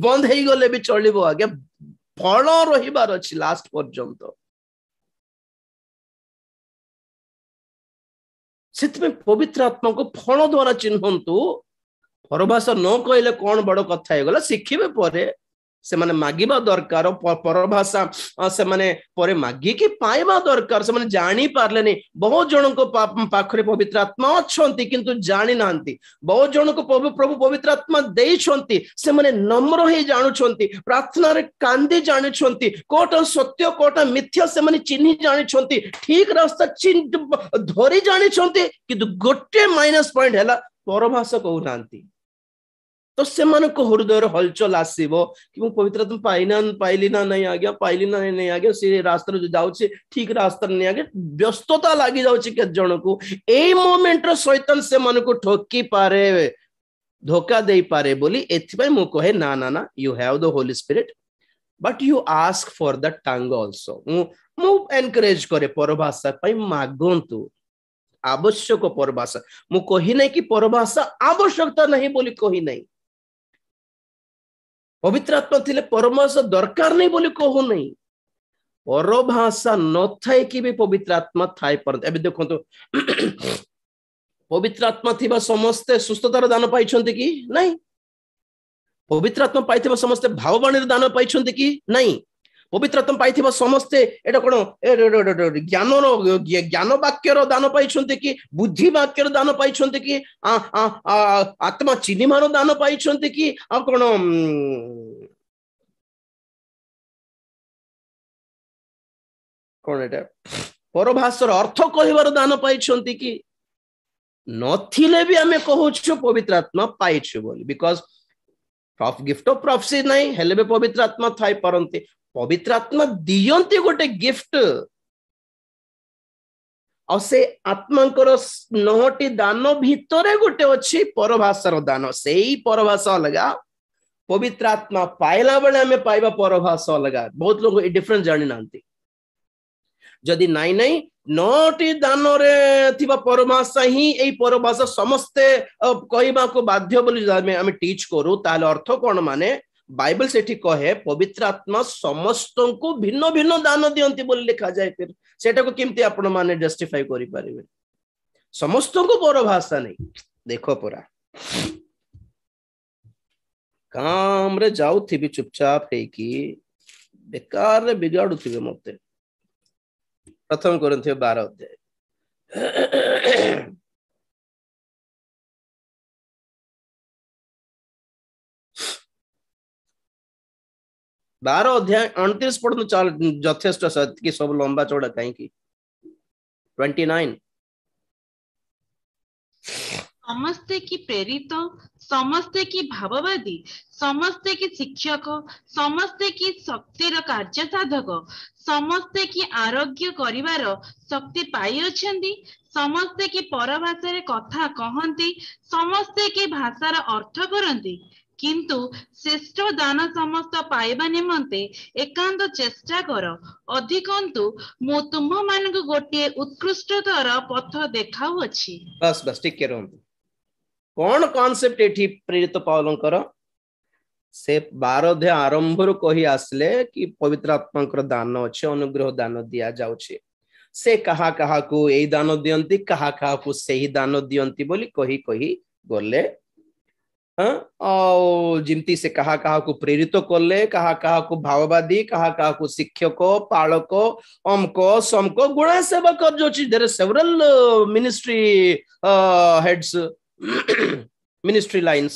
बंद हो गले भी चलिबो आज्ञा फल रहिबार अछि लास्ट पर्यंत सेतमे पवित्र आत्मा को फल द्वारा चिन्हंतु परभाषा न कहले कौन बड़ कथा हे गला शिखिबे परे से माने मागिबा दरकार परभाषा से माने परे मागी के पाइबा दरकार से माने जानी पारले नहीं बहुत जन को पाखरे पवित्र आत्मा अछंती किंतु जानी नांती बहुत जन को प्रभु पवित्र आत्मा देइछंती से माने नम्र हे जानुछंती प्रार्थना रे कांदी जानुछंती कोटा सत्य कोटा मिथ्या से माने चिन्ही जानुछंती ठीक रास्ता धरी जानुछंती किंतु गोटे माइनस पॉइंट हैला परभाषा कहू नांती तो से हृदय हलचल आसो कि मुझे पवित्र आत्मा पाइली ना नहीं आज्ञा पाइली ना नहीं आज्ञा सी रास्ता जो जाऊँ ठीक रास्ता नहीं आगे व्यस्तता लगी जाऊँच जन को यही मोमेंट शैतान से को ठोकी पारे धोखा दे पारे बोली एथिपाई मु कहे ना ना ना you have the holy spirit but you ask for the tongue also मु एनकरेज करे परभाषा पाई मागंतु आवश्यक परभाषा मु कही नहीं कि परभाषा आवश्यकता नहीं बोली कही नहीं पवित्र आत्मा थिले परभाषा दरकार नहीं बोली कहू नहीं परभाषा न थाए कि भी पवित्र आत्मा थाए पर एबे देखो तो पवित्र आत्मा थिबा समस्ते सुस्थतार दान पाइछन्ति कि नहीं पवित्र आत्मा पाइथिबा समस्ते भाववाणी दान पाइछन्ति कि नहीं पवित्र आत्मा पाइथिबा समस्ते एटा कोन ज्ञान ज्ञान वाक्यर दान पाइछन्ति कि बुद्धि वाक्यर दान पाइछन्ति कि आत्मा चिन्हिमार दान पाइछन्ति कि आ कोन कोन एटा परभाषार अर्थ कहिबार दान पाइछन्ति कि नथिले भी आमे कहूछु पवित्र आत्मा पाइछु बोली बिकॉज गिफ्ट ऑफ प्रोफेसी नहीं हेले भी पवित्र आत्मा थाई परंती पवित्र आत्मा दियंती गोटे गिफ्ट और से आत्मांकर 9टी दान भितरे गोटे अच्छी परभाषार दान से ही परभाषा अलगा पवित्र आत्मा पाइला बेले आमे पाइबा परभाषा अलगा बहुत लोग डिफरेंस जानि नांती जदि नाई नहीं 9टी दान रे थिबा परभाषा ही एई परभाषा समस्ते कहबा को बाध्य बोली आमे टीच करू ताले अर्थ कोन माने बाइबल सेठी कहे पवित्र आत्मा समस्त को भिन्न भिन्न दान दियंती बोली लिखा जाए फिर सेटा को किमती आपण माने जस्टिफाई करि परिबे समस्त को परभाषा नहीं देखो पूरा काम रे जाऊ थी भी चुपचाप है कि बेकार रे बिगाड़ू थी मते प्रथम कोरिन्थियो 12 अध्याय बारह अध्याय 29 पढ़नु चल यथेष्ट कि सब लंबा चौड़ा कहीं की 29
समस्ते की प्रेरित समस्ते की भाववादी समस्ते की शिक्षक समस्ते की शक्तिर कार्य साधक समस्ते की आरोग्य करिवार शक्ति पाई अछंती समस्ते की परभाषा रे कथा कहंती समस्ते की भाषार अर्थ करंती किंतु श्रेष्ठ दान समस्त पाइबा निमंते एकांत चेष्टा कर अधिकंतु मो तुम मान को गोटे उत्कृष्टतर पथ देखाउ अछि
बस बस ठीक करो कौन कांसेप्ट एठी प्रेरित पौलंकर से 12 अध्याय आरंभ रो कही आसले कि पवित्र आत्मांकर दान अछि अनुग्रह दान दिया जाउछि से कहा कहा को एई दान दियंती कहा कहा को सेही दान दियंती बोली कही कही गले जिमती से कहा कहा को प्रेरित करले कहा कहा को भाववादी कहा कहा को शिक्षक पालक अमको समको गुणा सेवक जो there several ministry heads ministry lines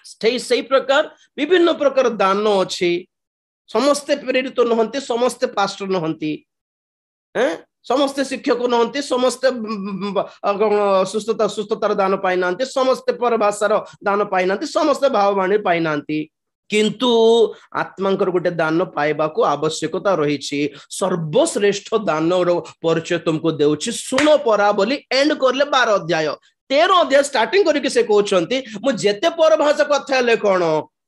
सही प्रकार विभिन्न प्रकार दान अच्छी समस्ते प्रेरित नहंती समस्ते पास्टर नहंती समस्ते शिक्षक नहंती समस्ते सुस्थतार दान पाई नांती समस्ते परभाषार दान पाई नांती समस्ते भाववाणी पाई नांती किंतु आत्मांकर गोटे दान पाइबा को आवश्यकता रही सर्वश्रेष्ठ दान परिचय तुमको देउछि सुनो परा बोली एंड करले 12 अध्याय 13 अध्याय स्टार्टिंग करके से कहउछंती मु जेते परभाषा कथा ले कोन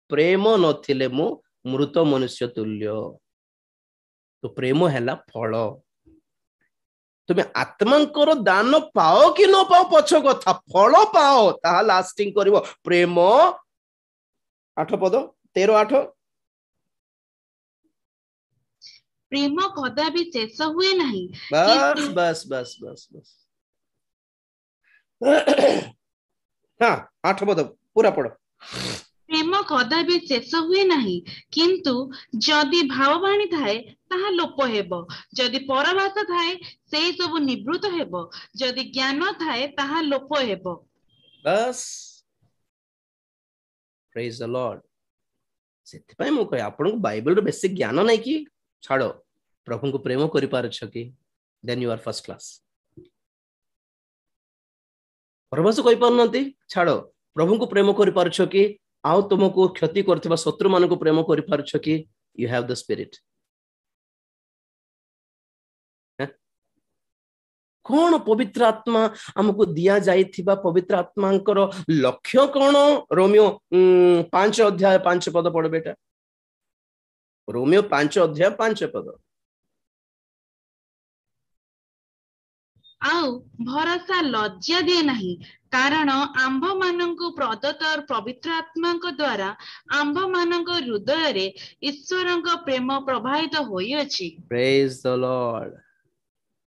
प्रेम नथिले मु मृत मनुष्य तुल्य तो प्रेम हैला फल तुम्हें आत्मांकर दान पाओ कि न पाओ पछ कथा फल पाओ ता लास्टिंग करिवो प्रेम 8 पद 13:8
प्रेम कदापि शेष हुए नहीं
बस बस बस बस बस हाँ 8 पद पूरा पढ़ो
प्रेम कदापि शेष हुए नहीं किंतु जदि भाववाणी थाए ताहा लोप हेबो जदि परभाषा थाए सेही सब निवृत्त हेबो जदि ज्ञान थाए ताहा लोप हेबो
बस प्रेज द लॉर्ड सेति पय मु कह आपन को बाइबल रो बेसिक ज्ञान नै कि छाड़ो प्रभु को प्रेम करि पार छ कि then you are first class परभाषा कहि पार नंती छाड़ो प्रभु को प्रेम करि पार छ कि आउ तुमको क्षति करथिबा शत्रु मानको प्रेम करि पारुछ कि यू हैव द स्पिरिट कौन पवित्र आत्मा हमको दिया जाइथिबा पवित्र आत्मांकर लक्ष्य कौन रोमियो 5 अध्याय 5 पद पढ़ बेटा रोमियो 5 अध्याय 5 पद
आउ भरोसा लज्जा दिए नहीं कारण आंभ मानंको प्रदत्त पवित्र आत्मा द्वारा आंभ मानंको हृदय रे ईश्वरंको प्रेम प्रवाहित होई अछि
प्रेज द लॉर्ड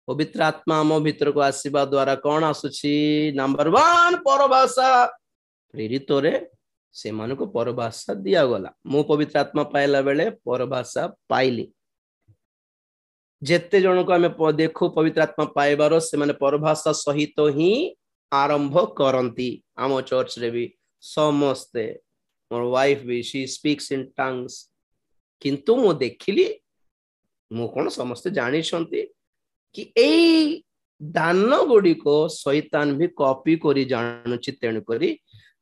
पवित्र आत्मा आम भीतर को आसीबा द्वारा कौन आसुची नंबर 1 परभाषा प्रेरित रे से मान को परभाषा दिया गला मु पवित्र आत्मा पाइला बेले परभाषा पाइली जेते जन को हमें देखो पवित्र आत्मा पाइबारो से माने परभाषा सहित ही आरंभ करंती आम चर्च रे भी समस्ते मोर वाइफ भी शी स्पीक्स इन टंग्स किंतु मु देखिली मु कोन समस्ते जानि छंती कि ए दान गुडी को शैतान भी कॉपी करी जानुची तेणु करी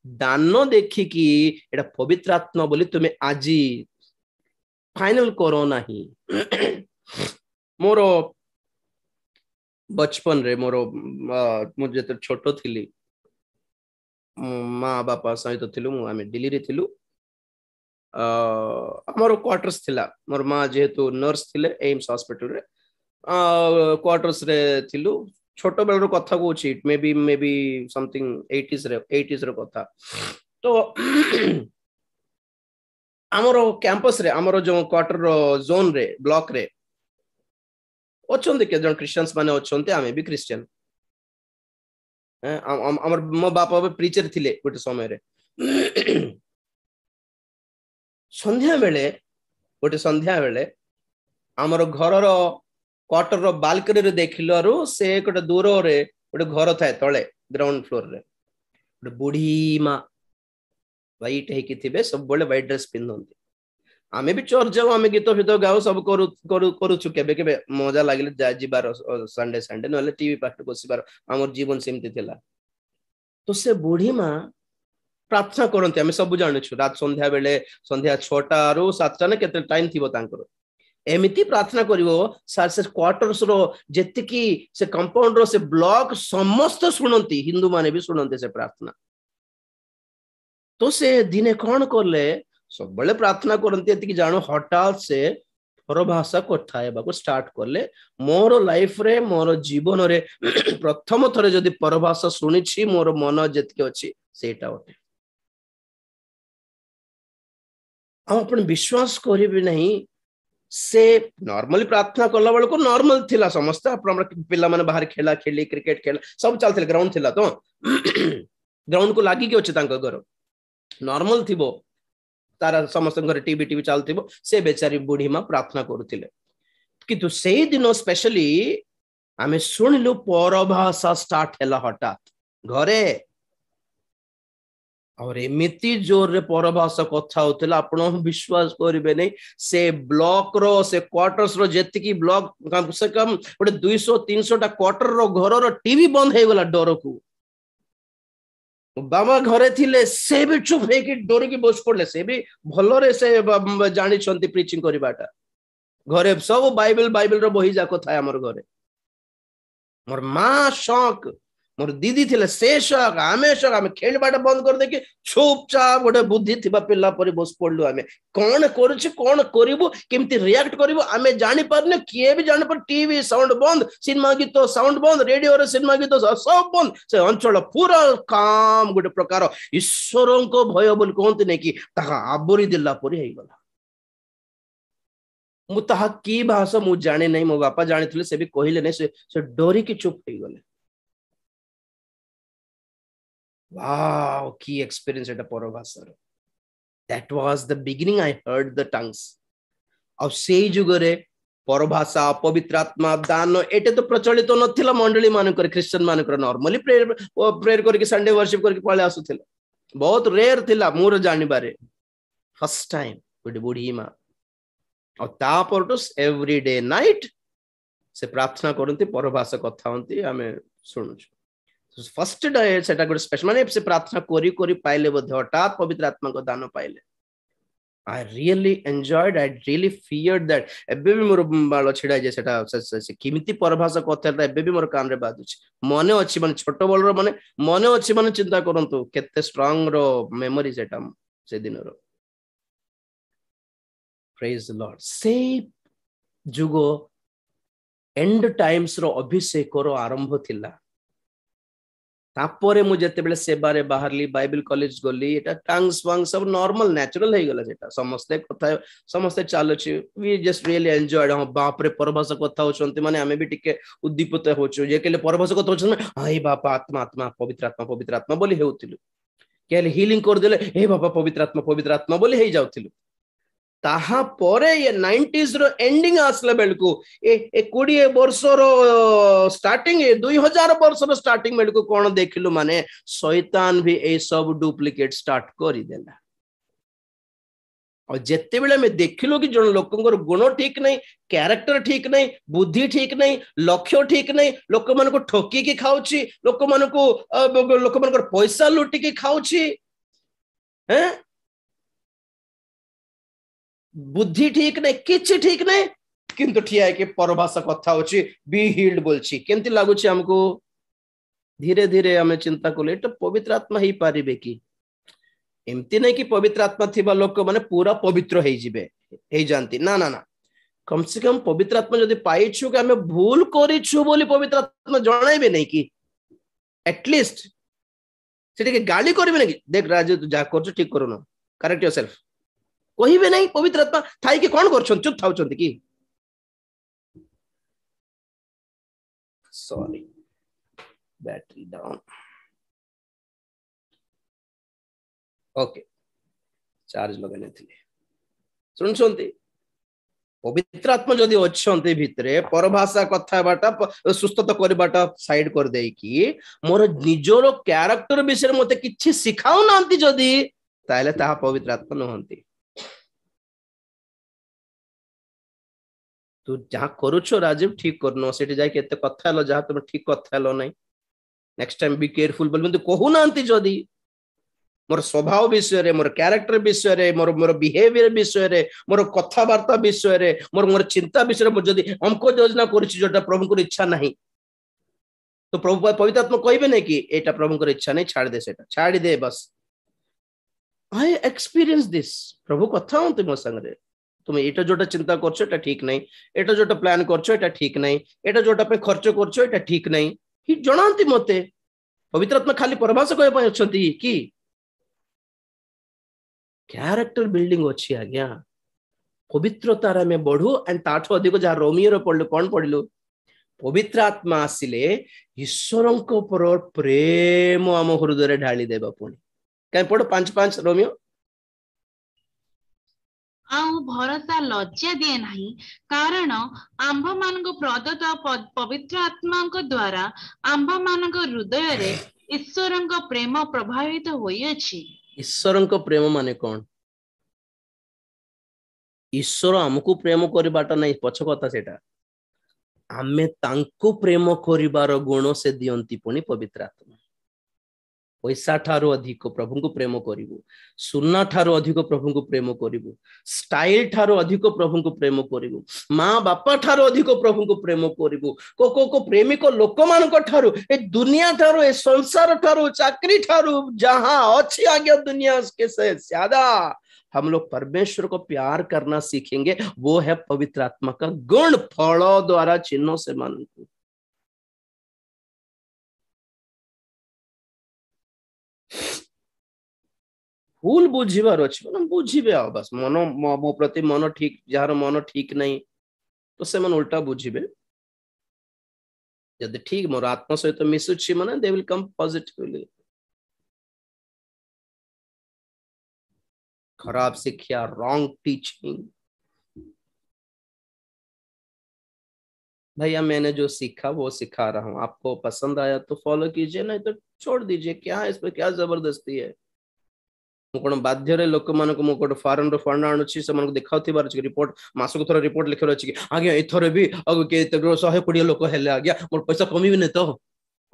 दान देखि कि एटा पवित्र आत्मा बोली तुमे आजी फाइनल करो नाही मोरो बचपन रे मोरो मु जेते छोटो थिली माँ बापा सहित थिलु मु आमे दिल्ली रे थिलु हमरो क्वार्टर्स थिला मोर माँ जेहेतु नर्स थिले एम्स हॉस्पिटल रे क्वार्टर्स रे थिलु छोटो बेल रो कथा को छी मे बी समथिंग 80s रे कथा तो हमरो कैंपस रे हमरो जो क्वार्टर रो जोन रे ब्लॉक रे ओचोंते के जन क्रिश्चियंस माने ओचोंते आमे भी क्रिश्चियन हमर मो बापा भी प्रीचर थिले गोटे समय रे संध्या बेले हमर घर रो क्वार्टर रो बालकनी रे देखिलरु से गोटे दूर रे गोटे घर थाए तळे ग्राउंड फ्लोर रे गोटे बुढ़ी माँ व्हाइट है कि थिबे सब बोले व्हाइट ड्रेस पिंधंती आमे भी चर्च जाऊ आमे गीत फित गाऊ सब करूछु केबे केबे मजा लागिले जा जिबार संडे नले टीवी पाठ बसिबार हमर जीवन सेमती थिला तो से बुढ़ी माँ प्रार्थना करंती आमे सब जानुछु रात संध्या बेले संध्या 6टा रु 7टा ने केते टाइम थिबो तांकर एमिति प्रार्थना करिवो सार से क्वार्टर्स रो जेतिकी से कंपाउंड रो से ब्लॉक समस्त सुनंती हिंदू माने भी सुनंते से प्रार्थना तो से दिने कौन करले सब बड़े प्रार्थना करंती एतिकी जानो हठात से परभाषा कथा हेबाको स्टार्ट करले मोर लाइफ रे मोर जीवन रे प्रथम थरे जदी परभाषा सुनिछि मोर मन जेतिके अछि सेटा ओटे हम अपन विश्वास करिबे नहीं से नॉर्मली प्रार्थना करला बेल को नॉर्मल थिला समस्त अपन पिला माने बाहर खेला खेली क्रिकेट खेला सब चलथिले ग्राउंड थिला तो ग्राउंड को लागी के अछि तांका घर नॉर्मल थिबो तारा समस्त घर टीवी चलथिबो से बेचारी बुढ़ी माँ प्रार्थना करुथिले किंतु सेही दिन स्पेशली आमे सुनिलु परभाषा स्टार्ट हैला हठात घरे और एमिति जोर रे परभाषा कथा होतला आपण विश्वास करिवे नै से ब्लॉक रो से क्वार्टर्स रो जेतिकी ब्लॉक कम से कम ओटे 200 300 टा क्वार्टर रो घर रो टीवी बंद हे गला डर को बाबा घरे थिले से भी चुप हे कि डर की बस पड़ले से भी भलो रे से जानि छंती प्रीचिंग करबाटा घरे सब बाइबल रो बही जाको था हमर घरे मोर मां शौक मोर दीदी थिले से शौक आमे खेलबाटा बंद कर दे कि चुपचाप गोटे बुद्धि थिबा पिल्ला परि बस पड़लु आमे कोन करूछि कोन करिवो केमति रिएक्ट करिवो आमे जानि परने किए भी जानि पर टीवी साउंड बंद सिनेमा गीत साउंड बंद रेडियो रे सिनेमा गीत सब बंद से अंचल पूरा काम गोटे प्रकार ईश्वरन को भय बोल कोंति नै कि ताहा आबोरी दिला परि हे गला मु ताहा की भाषा मु जाने नै मो बापा जानिथिले से भी कहिले नै से डोरी की चुप हे गले wow key experience at a परभाषा that was the beginning I heard the tongues अब सेई जुगरे परभाषा पवित्र आत्मा दान एटे तो प्रचलित नथिला मंडली मानकर क्रिश्चियन मानकर नॉर्मली प्रेयर करके संडे वर्शिप करके पळे आसुथिले बहुत रेयर थिला मोर जानि बारे फर्स्ट टाइम गुड बुढ़ी मां और ता परटो एवरी डे नाइट से प्रार्थना करंती परभाषा कथा होंती हमें सुनुछु फर्स्ट डे सेटा गुड स्पेशल माने से प्रार्थना कोरी कोरी पाइले बोधे हठात पवित्र आत्मा को दान पाइले I really enjoyed, I really feared that एबे भी मोर बाल छिडा जे सेटा से किमिति परभाषा कथा एबे भी मोर कान रे बाजुछ मने अछि माने छोट बल रो माने मने अछि माने चिंता करंतु केते स्ट्रांग रो मेमोरी सेटा से दिन रो प्रेज द लॉर्ड से जुगो एंड टाइम्स रो अभिषेक रो आरंभ थिला तापरे मु जते बेले सेबारे बाहरली बाइबल कॉलेज गली एटा टांग्स वांग सब नॉर्मल नेचुरल हे गेला सेटा समस्त कथा समस्त चालुची वी जस्ट रियली एन्जॉयड हम बाप रे परभाषा कथा होचंती माने हमें भी टिके उद्दीपित होचो जे केले परभाषा कथा होचन हाय बापा आत्मा आत्मा पवित्र आत्मा बोली हेउतिलु केले हीलिंग कर देले हे बापा पवित्र आत्मा बोली हे जाउतिलु ताहा परे ये 90s रो एंडिंग आसले बेलकू ए 20 वर्ष रो स्टार्टिंग 2000 वर्ष रो स्टार्टिंग बेलकू कोन देखिलु माने शैतान भी ए सब डुप्लीकेट स्टार्ट करी देला और जेते बेले में देखिलु कि जन लोकंगर गुण ठीक नहीं कैरेक्टर ठीक नहीं बुद्धि ठीक नहीं लक्ष्य ठीक नहीं लोक मन को ठोकी के खाउची लोक मन को पैसा लुटी के खाउची हैं बुद्धि ठीक नहीं किछि ठीक नहीं किंतु ठिया है कि परभाषा कथा होची बी हील्ड बोलची केमति लागुची हमको धीरे धीरे हमें चिंता कोले तो पवित्र आत्मा ही पारिबे की एमती नहीं कि पवित्र आत्मा थिबा लोक माने पूरा पवित्र हे जिबे हे जानती ना ना ना कम से कम पवित्र आत्मा जदि पाइछु कि हमें भूल करिछु बोली पवित्र आत्मा जणाइबे नहीं कि एटलीस्ट सेठी के गाली करबे नहीं देख राजू तू जा करछु ठीक करू न करेक्ट योरसेल्फ कोई भी नहीं पवित्र आत्मा थाई के कौन कर चुप था कि sorry battery down okay charge लगाने थे सुनछंती पवित्र आत्मा जदि अच्छे भितरे परभाषा कथा बाटा सुस्थता करबाटा साइड कर दे कि मोर निजर कैरेक्टर विषय मते किछि सिखाउ नांती जदि ताले ता पवित्र आत्मा नहंती तू जहाँ करुछो राजीव ठीक करनो सेठी जाय केते कथा हलो जहाँ तुम ठीक कथा हलो नहीं नेक्स्ट टाइम बी केयरफुल बोल तो कहू नांती जदी मोर स्वभाव विषय रे मोर कैरेक्टर विषय रे मोर मोर बिहेवियर विषय रे मोर कथा वार्ता विषय रे मोर मोर चिंता विषय रे जदी हमको योजना करिछि जोटा प्रभु को इच्छा नहीं तो प्रभु पवित्र आत्मा कहबे नहीं कि एटा प्रभु को इच्छा नहीं छाड़ दे सेटा छाड़ दे बस आई एक्सपीरियंस दिस प्रभु कथा होते मो संग रे तुम एटा जोटा चिंता करछो एटा ठीक नहीं एटा जोटा प्लान करछो एटा ठीक नहीं एटा जोटा पे खर्च करछो एटा ठीक नहीं ही जणांती मते पवित्र आत्मा खाली परभाषा कहय पय अछंती कि कैरेक्टर बिल्डिंग अछि आज्ञा पवित्रतार में बढ़ू एंड ताठो अधिक जा रोमियो रो पढलो कोन पढिलो पवित्र आत्मा आसिले ईश्वरंक ऊपर प्रेम हम हृदय रे ढाली देबा पुनी काय पढो 5:5 रोमियो
आउ भरोसा लज्जा दिए नहीं कारण आंभ मान प्रदत्त पवित्र आत्मा द्वारा आंभ मान हृदय रे ईश्वर प्रेम प्रभावित होई अछि
ईश्वर प्रेम माने कौन ईश्वर हमको प्रेम करबाटा नहीं पछ कथा सेटा आमे तांको प्रेम करिबार गुण से दियंती पुनी पवित्र आत्मा पैसा ठारो अधिक प्रभु को प्रेम करिवु सुना ठारो अधिक प्रभु को प्रेम करिवु स्टाइल ठारो अधिक प्रभु को प्रेम करिवु माँ बापा ठारो अधिक प्रभु को प्रेम करिवु को प्रेमिक लोक मान ठारो ए दुनिया ठारो ए संसार ठारो चाकरी ठारो जहां अच्छी आज्ञा दुनिया के से ज्यादा हम लोग परमेश्वर को प्यार करना सीखेंगे वो है पवित्र आत्मा का गुण फलों द्वारा चिन्हों से मान भूल बुझीबार अच्छे मैंने बुझे आ बस मन मो प्रति मन ठीक जार मन ठीक नहीं तो से मन उल्टा बुझे जदि ठीक मोर आत्मा सहित मिसुची माने दे विल कम पॉजिटिवली खराब शिक्षा रॉन्ग टीचिंग भैया मैंने जो सीखा वो सिखा रहा हूं आपको पसंद आया तो फॉलो कीजिए नहीं तो छोड़ दीजिए क्या है इसमें क्या जबरदस्ती है कौन बाध्य लोक मान गोटे फॉरेन फंड आणुची से देखा रिपोर्ट मासक थर रिपोर्ट लिखार अच्छी आज्ञा एथर भी 120 लोक हेले आज्ञा मोर पैसा कमी नहीं तो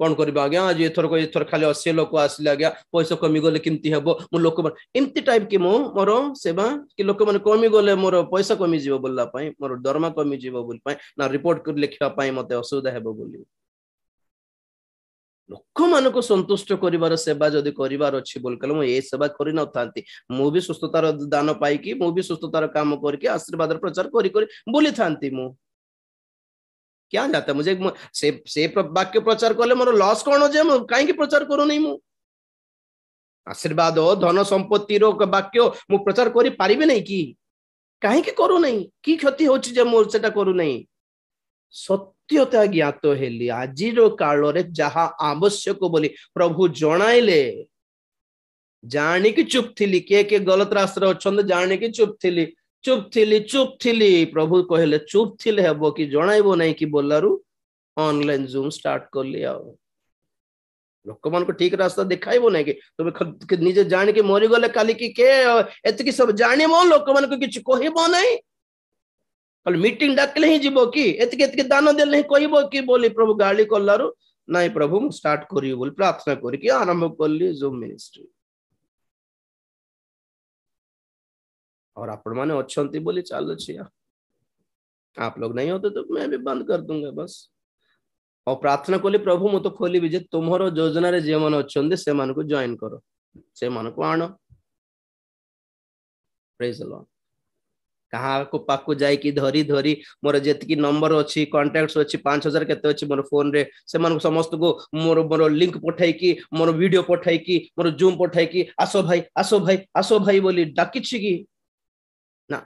कौन करबा आज्ञा आज एथर खाली 80 लोक आसिले आज्ञा पैसा कमी गले केमती हेबो मो लोक एमती टाइप की मोर सेवा कि लोक माने कमी गले मोर पैसा कमी जीवो बोलला पई मोर दरमा कमी जीवो बोल पई ना रिपोर्ट कर लिखिबा पई मते असुविधा हेबो बोली लोक मान को संतुष्ट करिवार सेवा जदि करिवार अछि बोल कले मो ए सेवा करि न थांती मु भी सुस्थतार दान पाई कि मु भी सुस्थतार काम करके आशीर्वाद प्रचार करी करी बोली थांती मु क्या जाता मुझे से वाक्य प्रचार कले मोर लॉस कौन जे कहीं प्रचार करू नहीं मु आशीर्वाद धन संपत्ति रो वाक्य मु प्रचार करी पारिबे नहीं कि कहीं करू नहीं कि क्षति होची जे मोर सेटा करू नहीं सत्यता ज्ञात हेली आजिरो काल रे जहा आवश्यक बोली प्रभु जणाइले जानी कि चुप थिली के गलत रास्ता अछंद जानी कि चुप थिली प्रभु कहले चुप थिले हेबो कि जणाइबो नहीं कि बोलारू ऑनलाइन जूम स्टार्ट कर लिया लोक मान को ठीक रास्ता दिखाइबो नहीं कि तुम निजे जान के मरी गले काली कि के एतकी सब जाने मो लोक मान को किछ कहबो नहीं कल मीटिंग डाकले ही जीवो कि एतकी एतकी दान देले नहीं कहबो कि बोली प्रभु गाली करलारू नहीं प्रभु मु स्टार्ट करी बोली प्रार्थना करी कि आरंभ करली जूम मिनिस्ट्री और आपण माने अच्छंती बोली चालू छी आप लोग नहीं होते तो मैं भी बंद कर दूंगा बस और प्रार्थना कली प्रभु मु तो खोली भी जे तुम्हारो योजना रे जे मन अच्छंती से मान को जॉइन करो से मान को आनो प्रेज द लॉर्ड कहा को पाकु जाई कि धरी धरी मोर जेतकी नंबर अछि कांटेक्ट्स अछि 5000 केते अछि मोर फोन रे से मान समस्त को मोर मोर लिंक पठाई कि मोर वीडियो पठाई कि मोर जूम पठाई कि आसो भाई बोली डाकी छी कि ना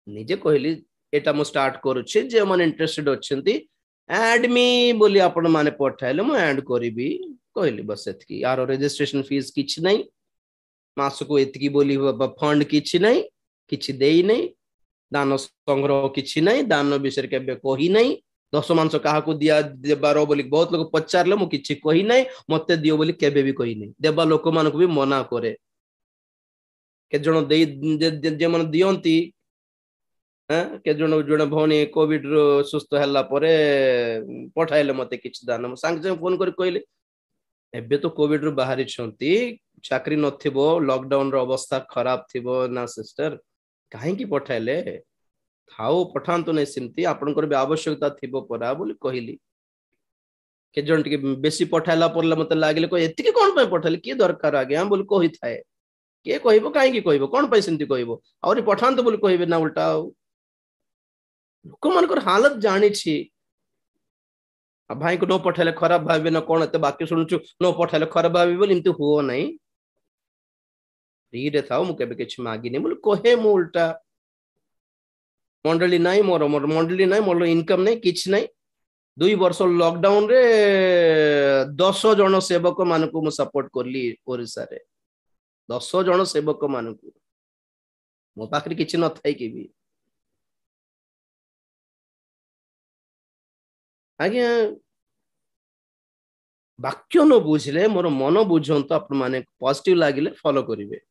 निजे कहली एटा मु स्टार्ट करूछि जे मन इंटरेस्टेड अछंती ऐड मी बोली आपण माने पठाइले मु ऐड करबी कहली बस एतकी यार रजिस्ट्रेशन फीस किछ नहीं मास को एतकी बोली फंड किछ नहीं किछ देई नहीं दान संग्रह किछ नहीं दान विषय केबे कही नहीं दश मांस कहा को दिया देबार बोली बहुत लोग पचारले मु किछ कही नहीं मते दियो बोली केबे भी कही नहीं देबा लोक मान को भी मना करे के जण दे जे मन दियंती के जण जण भौणी कोविड रो सुस्त हल्ला परे पठाइले मते किछ दान सांग संग फोन कर कहले एबे तो कोविड रो बाहरी छंती चाकरी नथिबो लॉकडाउन रो अवस्था खराब थिबो ना सिस्टर काहे की पठाइले थाओ पठांतो नै सिमती आपनकर भी आवश्यकता थिबो परा बोली कहली के जण टिके बेसी पठाइला परला मते लागिले को एतिके कोन पे पठाइले की दरकार आ गया बोली कहि थाए के कहबो काहे की कहबो कोन पे सिमती कहबो और पठांतो बोली कहबे ना उल्टा लोक मानकर हालत जानी छी भाई को न पठाइले खराब भाबे न कोन एते बाकी सुनछु न पठाइले खराब भाबे बोली इमती हो नहीं रीरे थाओ मु केबे किछ मागी नै बोली कहे मु उल्टा मंडली नहीं मोर मोर मंडली नहीं मोर इनकम नहीं किछ नहीं 2 वर्ष लॉकडाउन रे 10 जन सेवक मान को मु सपोर्ट करली ओरिसा रे 10 जन सेवक मान को मो पाखरी किछ न थाई के भी आज्ञा वाक्य न बुझले मोर मन बुझंतो आपण माने पॉजिटिव लागिले फॉलो करिवे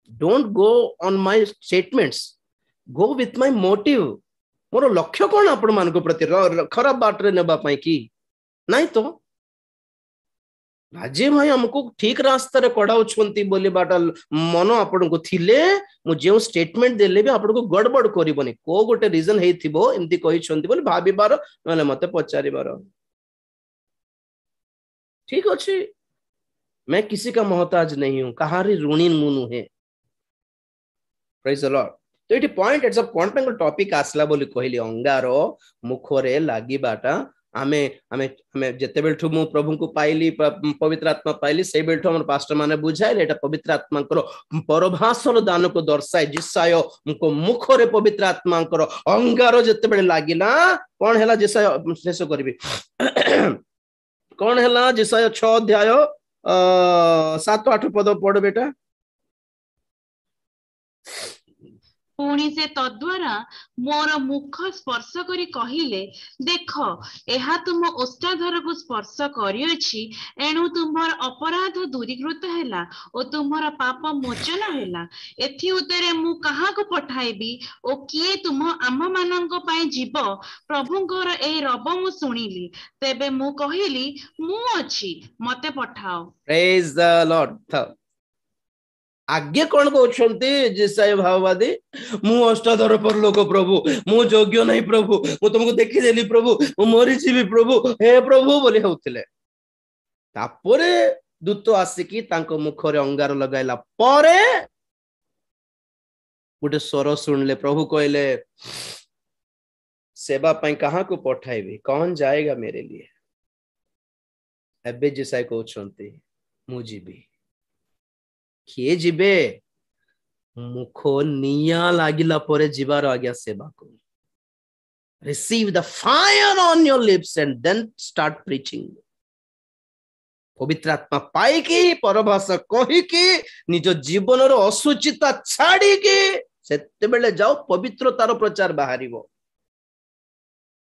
don't go on my statements go with my motive मोर लक्ष्य कोन आपण मान को प्रति खराब बाट रे नेबा पई की नहीं तो राजे भाई हमको ठीक रास्ता रे कडाउ छंती बोली बाटा मन आपण को थिले मु जे स्टेटमेंट देले भी आपण को गड़बड़ करिवनी को गोटे रीजन हेथिबो एमती कहि छंती बोली भाबीबार नले मते पचारिबार ठीक अछि मैं किसी का मोहताज नहीं हूं कहारी ऋणी मुनु है प्रेज द लॉर्ड तो एटी point it's a content topic आसला बोली कहली अंगारो मुखरे लागि बाटा आमे आमे आमे जते बेलठु मु प्रभु को पाइली पवित्र आत्मा पाइली से बेलठु हमर पास्टर माने बुझाइले एटा पवित्र आत्मा को परभाषण दान को दर्शाय जिसाय को मुखरे पवित्र आत्मा को अंगारो जते बेले लागिला कोन हैला जिसाय शेष करबी कौन है जिसाय 6 अध्याय 7-8 पद पढ़ बेटा
पुणी से तद्वारा मोर मुख स्पर्श करी कहिले देख एहा तुम ओष्ठाधर को स्पर्श करियोछि एणु तुमर अपराध दूरीकृत हैला ओ तुमर पाप मोचन हैला एथि उतरे मु कहा को पठाइबी ओ किए तुम आम मानक पई जीव प्रभुंकर ए रब मु सुनिली तेबे मु कहिली मु अछि मते पठाओ
प्रेज द लॉर्ड आगे कौन कहते जिसाई भाववादी मु अष्टाधर परलोक प्रभु मु योग्य नहीं प्रभु मु तुमको देखीदेली प्रभु मु मरीजी प्रभु हे प्रभु बोली होउथिले तापरे दूत आसिकी तांको मुखरे अंगार लगाइला परे गोटे स्वर सुनले प्रभु कहले सेवा पई कहां को पठाइबे कौन जाएगा मेरे लिए एबे जिसाई कहउछंती मु जीबी किए जीवे मुख निया लागिला परे जीवार आज्ञा सेवा को receive the fire on your lips and then start preaching पवित्र आत्मा पाई की परभाषा कही की निज जीवन रो असुचिता छाड़ी की सेते बेले जाओ पवित्रतार प्रचार बाहरिबो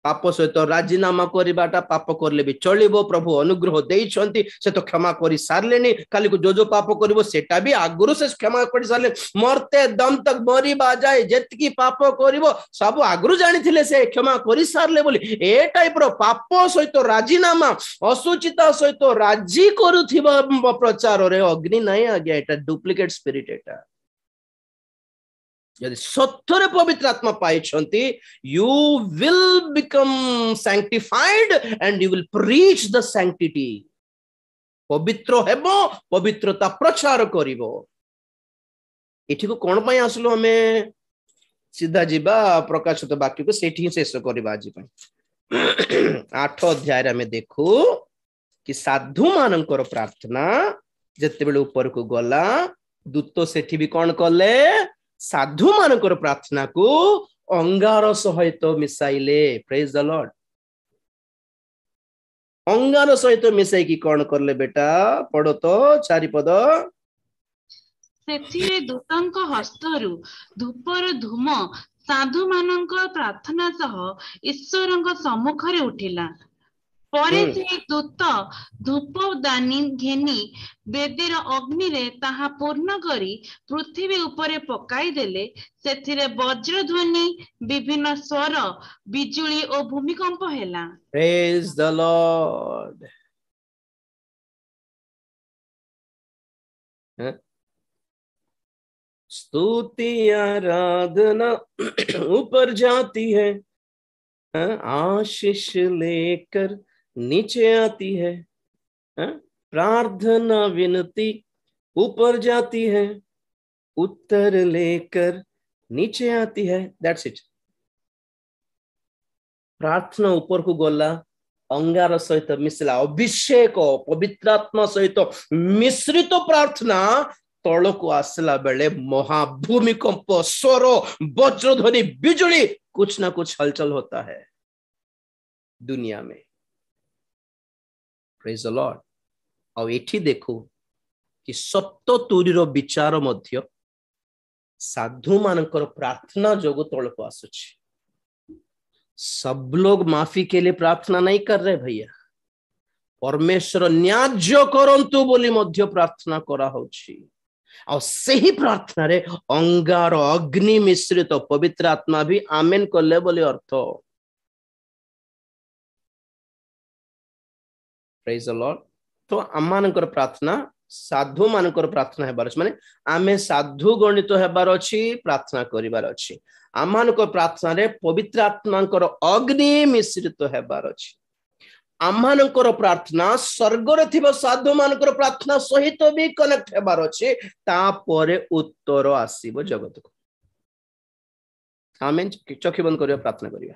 पाप सहित राजीनामा करिबाटा पाप करले भी चलिबो प्रभु अनुग्रह देइछंती से तो क्षमा करि सारलेनी काली को जो पाप करिवो सेटा भी आगुरु से क्षमा करि सारले मरते दम तक मरिबा जाय जेतकी पाप करिवो सब आगुरु जानिथिले से क्षमा करि सारले बोली ए टाइप रो पाप सहित राजीनामा असुचिता सहित राजी करूथिबा प्रचार रे अग्नि नाही आज्ञा एटा डुप्लिकेट स्पिरिट एटा यदि सत्तरे पवित्र आत्मा पाइछंती you will become sanctified and you will preach the sanctity पवित्र हेबो पवित्रता प्रचार करिवो एठी को कोन पई आसलो हमें सीधा जीवा प्रकाशित वाक्य को सेठी ही शेष करबा आज पई 8 अध्याय रे हमें देखू कि साधु मानकर प्रार्थना जते बेले ऊपर को गला दूत सेठी भी कोन करले साधु मानकर प्रार्थना को अंगार सहित मिसाइले प्रेज द लॉर्ड अंगार सहित मिसाई की कौन करले बेटा पढ़ो तो 4 पद
सेथिरे दूतंक हस्तरु धूपर धूम साधु मानक प्रार्थना सह ईश्वरଙ୍କ सम्मुखरे उठिला परे से दूत धूपदानी घेनी वेदीर अग्नि रे ताहा पूर्ण करी पृथ्वी उपरे पकाई देले सेथिरे वज्र ध्वनि विभिन्न स्वर बिजुली और भूमिकंप हैला
प्रेज द लॉर्ड स्तुति आराधना ऊपर जाती है आशीष लेकर नीचे आती है प्रार्थना विनती ऊपर जाती है उत्तर लेकर नीचे आती है दैट्स इट प्रार्थना ऊपर को गला अंगार सहित मिसला अभिषेक पवित्र आत्मा सहित मिश्रित प्रार्थना तल को आसला बेले महाभूमिकंप स्वर वज्रध्वनि बिजुली कुछ ना कुछ हलचल होता है दुनिया में प्रेज द लॉर्ड और एठी देखो कि 70 रो विचार मध्य साधु मानकर प्रार्थना जोगो तल को आसुछि सब लोग माफी के लिए प्रार्थना नहीं कर रहे भैया परमेश्वर न्याज्य करंतु बोली मध्य प्रार्थना करा होछि और सही प्रार्थना रे अंगार अग्नि मिश्रित पवित्र आत्मा भी आमेन करले बोली अर्थ प्रेज द लॉर्ड तो आमानकर प्रार्थना साधु मानकर प्रार्थना हेबार अछि माने आमे साधु गणित हेबार अछि प्रार्थना करिवार अछि आमानकर प्रार्थना रे पवित्र आत्मांकर अग्नि मिश्रित हेबार अछि आमानकर प्रार्थना स्वर्ग रे थिबा साधु मानकर प्रार्थना सहित भी कनेक्ट हेबार अछि ता परे उत्तर आसीबो जगत को आमेन चोखी बंद करिया प्रार्थना करिया